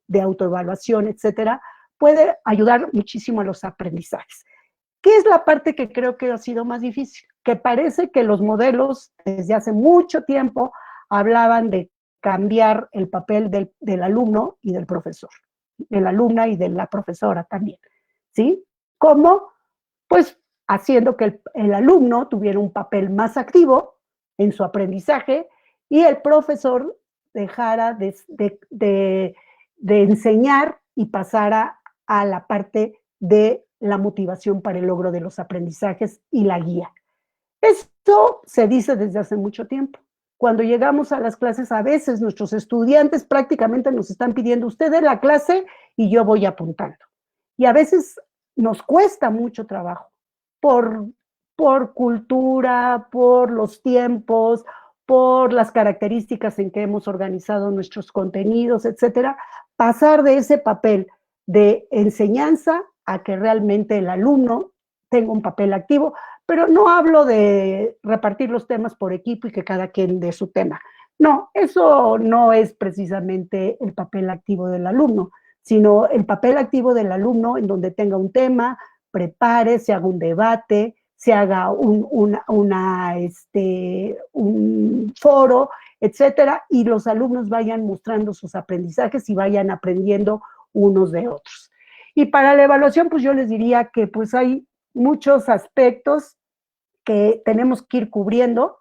de autoevaluación, etcétera, puede ayudar muchísimo a los aprendizajes. ¿Qué es la parte que creo que ha sido más difícil? Que parece que los modelos desde hace mucho tiempo hablaban de cambiar el papel del alumno y del profesor, de la alumna y de la profesora también, ¿sí? ¿Cómo? Pues haciendo que el alumno tuviera un papel más activo en su aprendizaje y el profesor dejara de enseñar y pasara a la parte de la motivación para el logro de los aprendizajes y la guía. Esto se dice desde hace mucho tiempo. Cuando llegamos a las clases, a veces nuestros estudiantes prácticamente nos están pidiendo, usted dé la clase y yo voy apuntando. Y a veces nos cuesta mucho trabajo por cultura, por los tiempos, por las características en que hemos organizado nuestros contenidos, etcétera, pasar de ese papel de enseñanza a que realmente el alumno tenga un papel activo, pero no hablo de repartir los temas por equipo y que cada quien dé su tema. No, eso no es precisamente el papel activo del alumno, sino el papel activo del alumno en donde tenga un tema, prepare, se haga un debate, se haga un foro, etcétera, y los alumnos vayan mostrando sus aprendizajes y vayan aprendiendo unos de otros. Y para la evaluación, pues yo les diría que pues hay muchos aspectos que tenemos que ir cubriendo.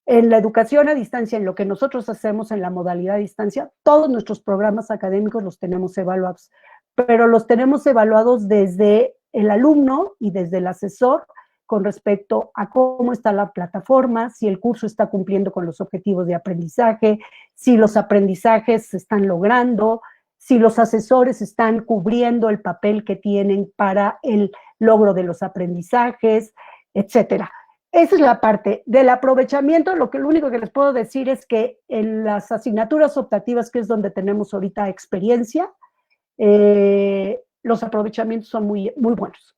En la educación a distancia, en lo que nosotros hacemos en la modalidad a distancia, todos nuestros programas académicos los tenemos evaluados, pero los tenemos evaluados desde el alumno y desde el asesor con respecto a cómo está la plataforma, si el curso está cumpliendo con los objetivos de aprendizaje, si los aprendizajes se están logrando, si los asesores están cubriendo el papel que tienen para el logro de los aprendizajes, etcétera. Esa es la parte del aprovechamiento. Lo único que les puedo decir es que en las asignaturas optativas, que es donde tenemos ahorita experiencia, los aprovechamientos son muy, muy buenos.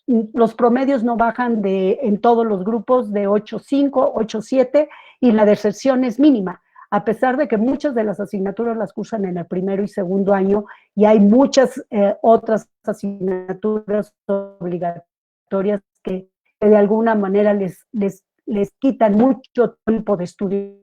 Los promedios no bajan en todos los grupos de 8.5, 8.7 y la deserción es mínima, a pesar de que muchas de las asignaturas las cursan en el primero y segundo año y hay muchas otras asignaturas obligatorias que de alguna manera les quitan mucho tiempo de estudios,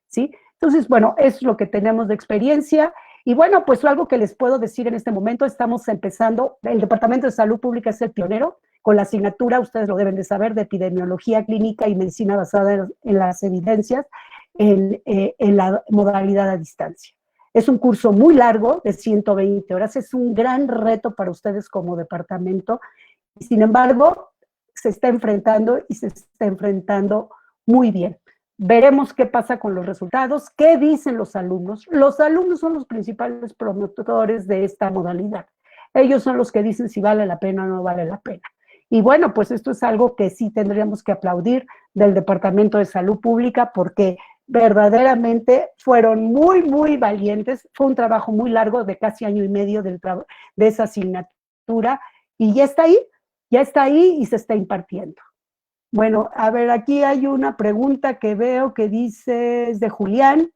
¿sí? Entonces, bueno, es lo que tenemos de experiencia. Y bueno, pues algo que les puedo decir en este momento, estamos empezando, el Departamento de Salud Pública es el pionero con la asignatura, ustedes lo deben de saber, de Epidemiología Clínica y Medicina basada en las evidencias en la modalidad a distancia. Es un curso muy largo, de 120 horas, es un gran reto para ustedes como departamento, y sin embargo, se está enfrentando y se está enfrentando muy bien. Veremos qué pasa con los resultados, qué dicen los alumnos. Los alumnos son los principales promotores de esta modalidad. Ellos son los que dicen si vale la pena o no vale la pena. Y bueno, pues esto es algo que sí tendríamos que aplaudir del Departamento de Salud Pública, porque verdaderamente fueron muy, muy valientes. Fue un trabajo muy largo de casi año y medio de esa asignatura, y ya está ahí y se está impartiendo. Bueno, a ver, aquí hay una pregunta que veo que dice, es de Julián,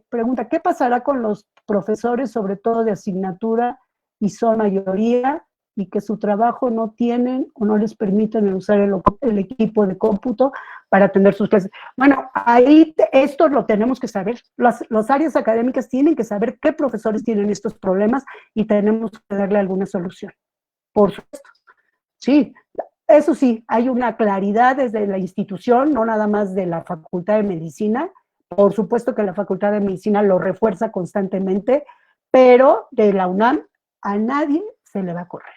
pregunta, ¿qué pasará con los profesores, sobre todo de asignatura, y son mayoría, y que su trabajo no tienen o no les permiten usar el equipo de cómputo para atender sus clases? Bueno, ahí esto lo tenemos que saber. Las áreas académicas tienen que saber qué profesores tienen estos problemas y tenemos que darle alguna solución. Por supuesto, sí. Eso sí, hay una claridad desde la institución, no nada más de la Facultad de Medicina. Por supuesto que la Facultad de Medicina lo refuerza constantemente, pero de la UNAM a nadie se le va a correr.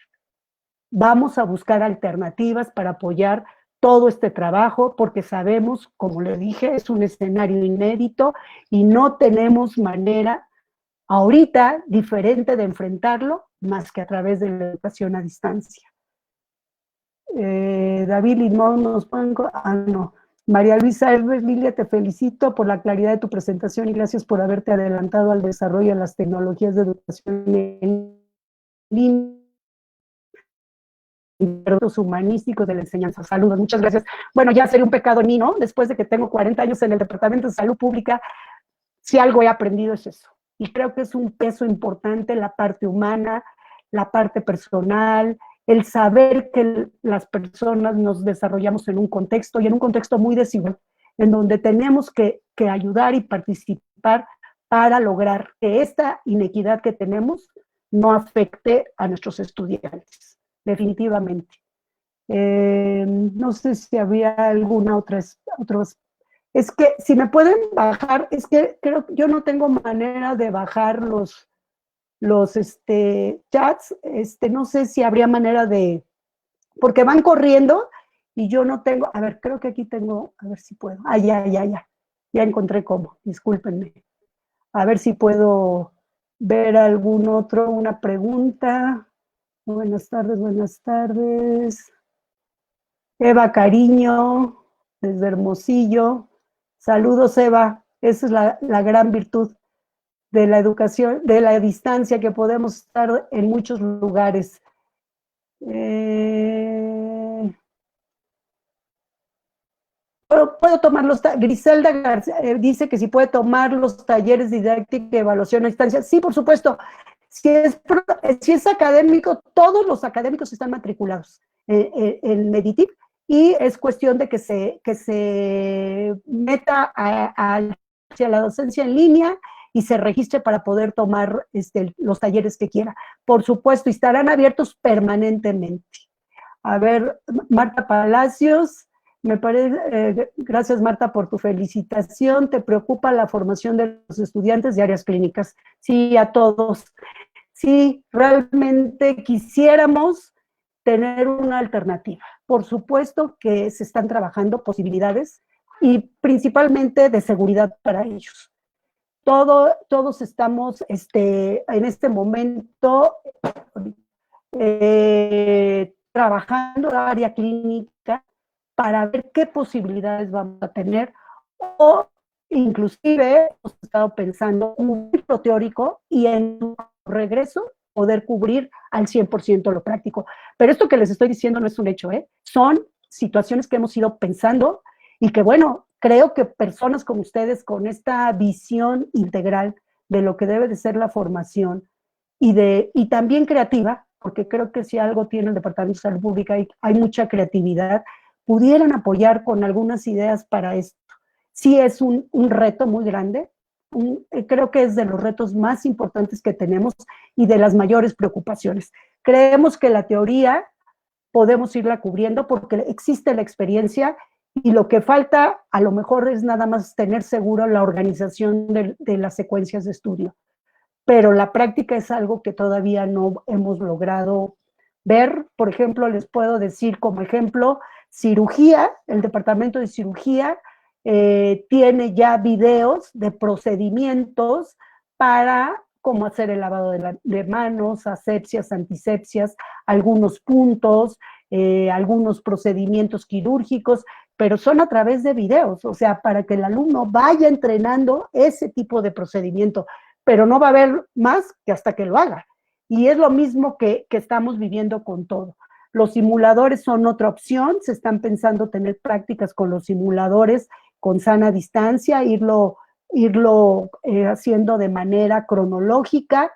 Vamos a buscar alternativas para apoyar todo este trabajo, porque sabemos, como le dije, es un escenario inédito y no tenemos manera ahorita diferente de enfrentarlo más que a través de la educación a distancia. David Limón nos pone, no. María Luisa Hermes, Lilia, te felicito por la claridad de tu presentación y gracias por haberte adelantado al desarrollo de las tecnologías de educación en línea, humanísticos de la enseñanza. Saludos, muchas gracias. Bueno, ya sería un pecado en mí, ¿no? Después de que tengo 40 años en el Departamento de Salud Pública, si algo he aprendido es eso. Y creo que es un peso importante la parte humana, la parte personal, el saber que las personas nos desarrollamos en un contexto, y en un contexto muy desigual, en donde tenemos que ayudar y participar para lograr que esta inequidad que tenemos no afecte a nuestros estudiantes, definitivamente. No sé si había alguna otras. Es que si me pueden bajar, es que creo que yo no tengo manera de bajar los chats, no sé si habría manera de, porque van corriendo y yo no tengo, a ver, creo que aquí tengo, a ver si puedo, ya encontré cómo, discúlpenme, a ver si puedo ver algún otro, una pregunta. Buenas tardes. Eva Cariño, desde Hermosillo. Saludos, Eva, esa es la gran virtud de la educación, de la distancia, que podemos estar en muchos lugares. Puedo tomar Griselda García, dice que si puede tomar los talleres de didáctica y evaluación a distancia. Sí, por supuesto. Si es académico, todos los académicos están matriculados en Meditip, y es cuestión de que se meta hacia la docencia en línea y se registre para poder tomar los talleres que quiera. Por supuesto, y estarán abiertos permanentemente. A ver, Marta Palacios, me parece, gracias Marta por tu felicitación. ¿Te preocupa la formación de los estudiantes de áreas clínicas? Sí, a todos. Sí, realmente quisiéramos tener una alternativa. Por supuesto que se están trabajando posibilidades, y principalmente de seguridad para ellos. Todos estamos en este momento trabajando en la área clínica para ver qué posibilidades vamos a tener, o inclusive hemos estado pensando un ciclo teórico y en regreso poder cubrir al 100% lo práctico. Pero esto que les estoy diciendo no es un hecho, son situaciones que hemos ido pensando, y que bueno, creo que personas como ustedes, con esta visión integral de lo que debe de ser la formación, y también creativa, porque creo que si algo tiene el Departamento de Salud Pública, hay mucha creatividad, pudieran apoyar con algunas ideas para esto. Sí es un reto muy grande, creo que es de los retos más importantes que tenemos y de las mayores preocupaciones. Creemos que la teoría podemos irla cubriendo porque existe la experiencia, Y lo que falta a lo mejor es nada más tener seguro la organización de las secuencias de estudio. Pero la práctica es algo que todavía no hemos logrado ver. Por ejemplo, les puedo decir como ejemplo, cirugía, el departamento de cirugía tiene ya videos de procedimientos para cómo hacer el lavado de manos, asepsias, antisepsias, algunos puntos, algunos procedimientos quirúrgicos, pero son a través de videos, o sea, para que el alumno vaya entrenando ese tipo de procedimiento, pero no va a haber más que hasta que lo haga. Y es lo mismo que estamos viviendo con todo. Los simuladores son otra opción, se están pensando tener prácticas con los simuladores con sana distancia, irlo haciendo de manera cronológica,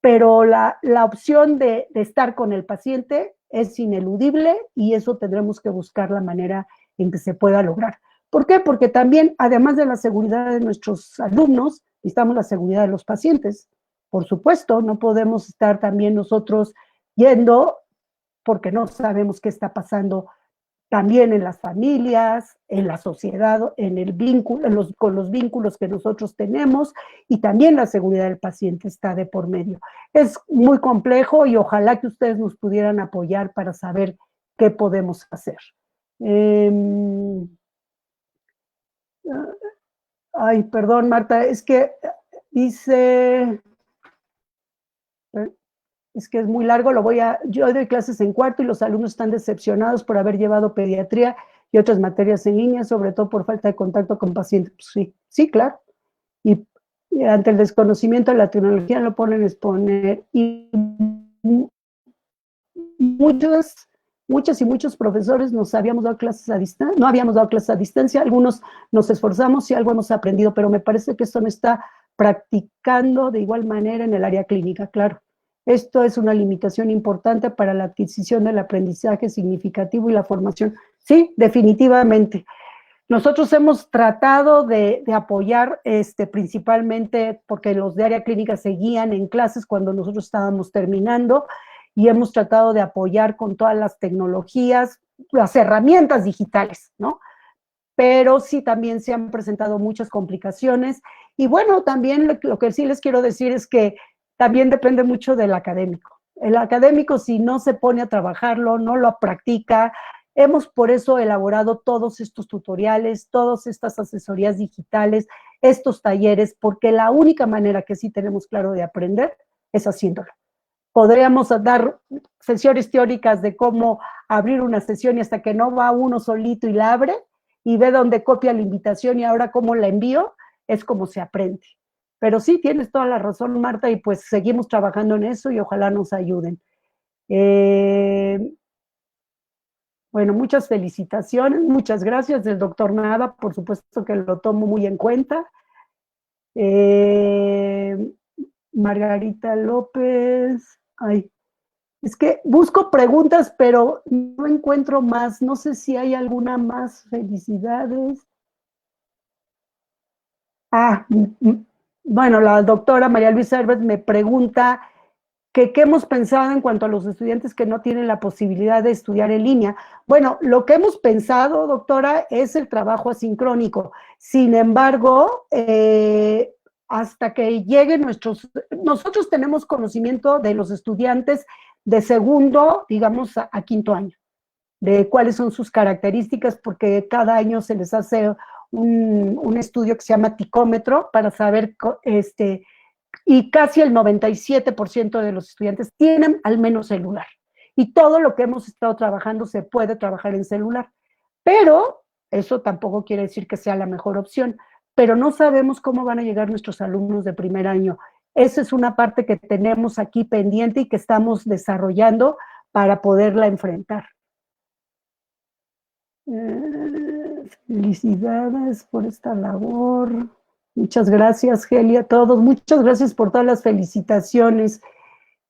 pero la opción de estar con el paciente es ineludible y eso tendremos que buscar la manera en que se pueda lograr. ¿Por qué? Porque también, además de la seguridad de nuestros alumnos, necesitamos la seguridad de los pacientes. Por supuesto, no podemos estar también nosotros yendo porque no sabemos qué está pasando también en las familias, en la sociedad, en el vínculo, con los vínculos que nosotros tenemos, y también la seguridad del paciente está de por medio. Es muy complejo y ojalá que ustedes nos pudieran apoyar para saber qué podemos hacer. Ay, perdón, Marta, es que dice, es que es muy largo, yo doy clases en cuarto y los alumnos están decepcionados por haber llevado pediatría y otras materias en línea, sobre todo por falta de contacto con pacientes. Pues sí, sí, claro. Y ante el desconocimiento de la tecnología lo ponen a exponer. Y muchas y muchos profesores nos habíamos dado clases a distancia, no habíamos dado clases a distancia, algunos nos esforzamos y algo hemos aprendido, pero me parece que esto no está practicando de igual manera en el área clínica, claro. Esto es una limitación importante para la adquisición del aprendizaje significativo y la formación. Sí, definitivamente. Nosotros hemos tratado de apoyar principalmente porque los de área clínica seguían en clases cuando nosotros estábamos terminando y hemos tratado de apoyar con todas las tecnologías, las herramientas digitales, ¿no? Pero sí también se han presentado muchas complicaciones y bueno, también lo que sí les quiero decir es que también depende mucho del académico. El académico, si no se pone a trabajarlo, no lo practica, hemos por eso elaborado todos estos tutoriales, todas estas asesorías digitales, estos talleres, porque la única manera que sí tenemos claro de aprender es haciéndolo. Podríamos dar sesiones teóricas de cómo abrir una sesión y hasta que no va uno solito y la abre y ve dónde copia la invitación y ahora cómo la envío, es como se aprende. Pero sí, tienes toda la razón, Marta, y pues seguimos trabajando en eso y ojalá nos ayuden. Bueno, muchas felicitaciones, muchas gracias del doctor Nava, por supuesto que lo tomo muy en cuenta. Margarita López, ay, es que busco preguntas, pero no encuentro más, no sé si hay alguna más. Felicidades. Bueno, la doctora María Luisa Herbert me pregunta que qué hemos pensado en cuanto a los estudiantes que no tienen la posibilidad de estudiar en línea. Bueno, lo que hemos pensado, doctora, es el trabajo asincrónico. Sin embargo, hasta que lleguen nosotros tenemos conocimiento de los estudiantes de segundo, digamos, a quinto año, de cuáles son sus características, porque cada año se les hace un estudio que se llama ticómetro para saber, y casi el 97% de los estudiantes tienen al menos celular. Y todo lo que hemos estado trabajando se puede trabajar en celular. Pero eso tampoco quiere decir que sea la mejor opción. Pero no sabemos cómo van a llegar nuestros alumnos de primer año. Esa es una parte que tenemos aquí pendiente y que estamos desarrollando para poderla enfrentar. Felicidades por esta labor. Muchas gracias, Gelia, a todos. Muchas gracias por todas las felicitaciones.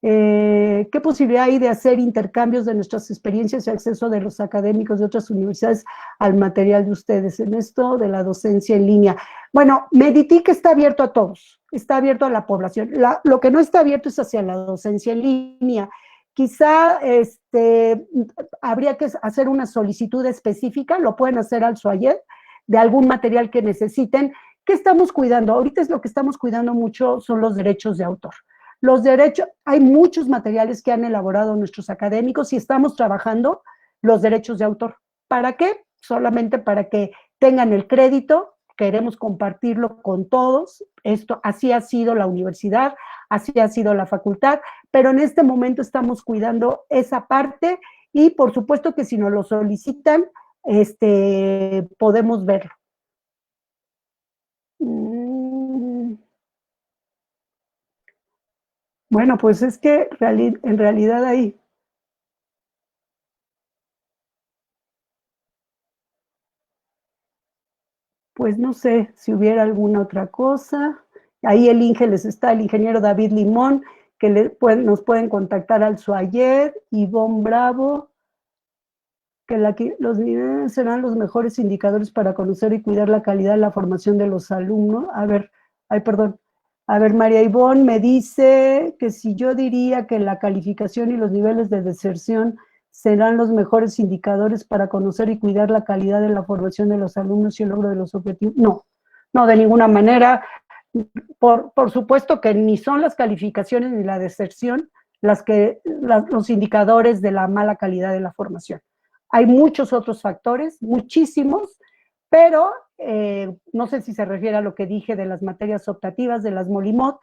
¿Qué posibilidad hay de hacer intercambios de nuestras experiencias y acceso de los académicos de otras universidades al material de ustedes en esto de la docencia en línea? Bueno, Meditic está abierto a todos, está abierto a la población. Lo que no está abierto es hacia la docencia en línea. Quizá habría que hacer una solicitud específica, lo pueden hacer al SUAYED, de algún material que necesiten. ¿Qué estamos cuidando? Ahorita es lo que estamos cuidando mucho son los derechos de autor. Los derechos, hay muchos materiales que han elaborado nuestros académicos y estamos trabajando los derechos de autor. ¿Para qué? Solamente para que tengan el crédito, queremos compartirlo con todos, así ha sido la universidad, así ha sido la facultad, pero en este momento estamos cuidando esa parte y por supuesto que si nos lo solicitan, podemos verlo. Bueno, pues es que en realidad ahí, pues no sé si hubiera alguna otra cosa. Ahí el el ingeniero David Limón, que nos pueden contactar al SUAYED, Ivonne Bravo, que los niveles serán los mejores indicadores para conocer y cuidar la calidad de la formación de los alumnos. A ver, perdón. A ver, María Ivonne me dice que si yo diría que la calificación y los niveles de deserción serán los mejores indicadores para conocer y cuidar la calidad de la formación de los alumnos y el logro de los objetivos. No, no, de ninguna manera. Por supuesto que ni son las calificaciones ni la deserción los indicadores de la mala calidad de la formación. Hay muchos otros factores, muchísimos, pero no sé si se refiere a lo que dije de las materias optativas, de las Molimod.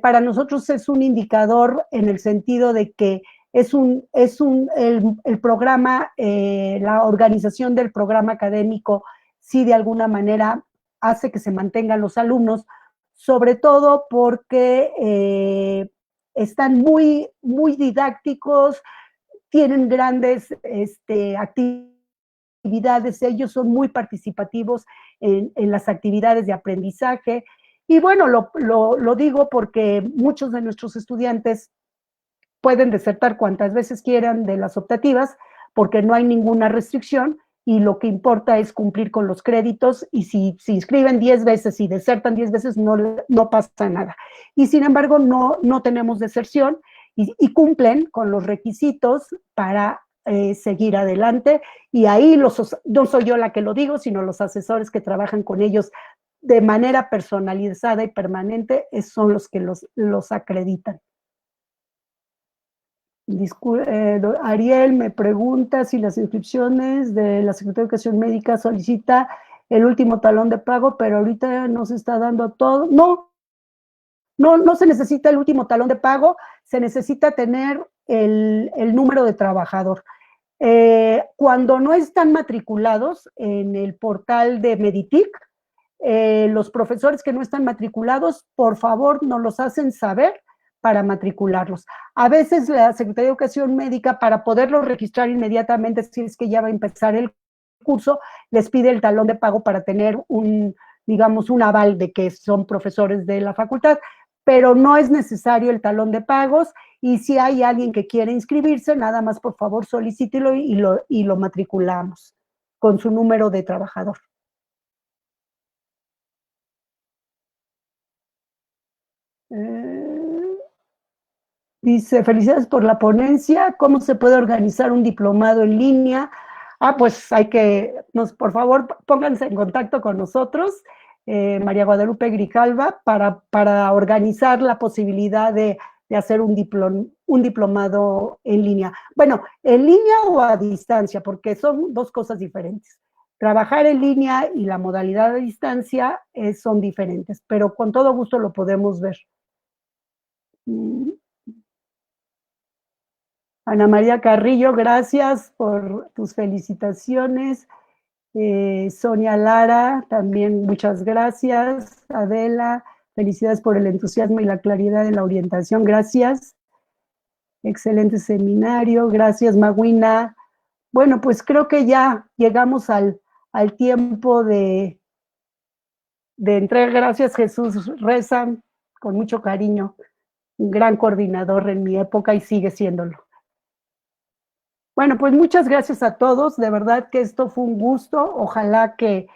Para nosotros es un indicador en el sentido de que el programa, la organización del programa académico, sí de alguna manera hace que se mantengan los alumnos, sobre todo porque están muy, muy didácticos, tienen grandes actividades, ellos son muy participativos en las actividades de aprendizaje. Y bueno, lo digo porque muchos de nuestros estudiantes pueden desertar cuantas veces quieran de las optativas, porque no hay ninguna restricción, y lo que importa es cumplir con los créditos, y si se inscriben 10 veces y desertan 10 veces, no pasa nada. Y sin embargo, no tenemos deserción, y cumplen con los requisitos para seguir adelante, y ahí no soy yo la que lo digo, sino los asesores que trabajan con ellos de manera personalizada y permanente son los que los acreditan. Ariel me pregunta si las inscripciones de la Secretaría de Educación Médica solicita el último talón de pago, pero ahorita no se está dando todo. No se necesita el último talón de pago, se necesita tener el número de trabajador. Cuando no están matriculados en el portal de Meditic, los profesores que no están matriculados, por favor, nos los hacen saber para matricularlos. A veces la Secretaría de Educación Médica, para poderlos registrar inmediatamente, si es que ya va a empezar el curso, les pide el talón de pago para tener digamos, un aval de que son profesores de la facultad, pero no es necesario el talón de pagos, y si hay alguien que quiere inscribirse, nada más por favor solicítelo y lo matriculamos con su número de trabajador. Dice, felicidades por la ponencia, ¿cómo se puede organizar un diplomado en línea? Pues por favor, pónganse en contacto con nosotros, María Guadalupe Grijalva, para organizar la posibilidad de hacer un diplomado en línea. Bueno, en línea o a distancia, porque son dos cosas diferentes. Trabajar en línea y la modalidad de distancia son diferentes, pero con todo gusto lo podemos ver. Ana María Carrillo, gracias por tus felicitaciones. Sonia Lara, también muchas gracias. Adela, felicidades por el entusiasmo y la claridad en la orientación, gracias. Excelente seminario, gracias Magwina. Bueno, pues creo que ya llegamos al tiempo de entregar. Gracias Jesús Reza, con mucho cariño, un gran coordinador en mi época y sigue siéndolo. Bueno, pues muchas gracias a todos, de verdad que esto fue un gusto, ojalá que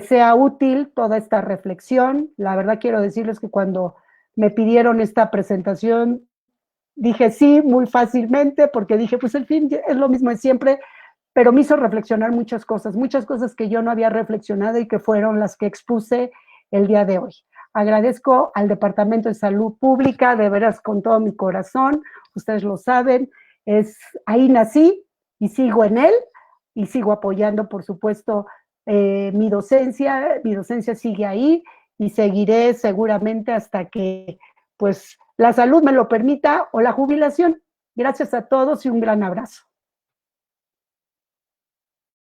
sea útil toda esta reflexión. La verdad quiero decirles que cuando me pidieron esta presentación, dije sí muy fácilmente, porque dije, pues el fin es lo mismo de siempre, pero me hizo reflexionar muchas cosas que yo no había reflexionado y que fueron las que expuse el día de hoy. Agradezco al Departamento de Salud Pública, de veras con todo mi corazón, ustedes lo saben, ahí nací y sigo en él y sigo apoyando, por supuesto, mi docencia sigue ahí y seguiré seguramente hasta que pues la salud me lo permita o la jubilación. Gracias a todos y un gran abrazo.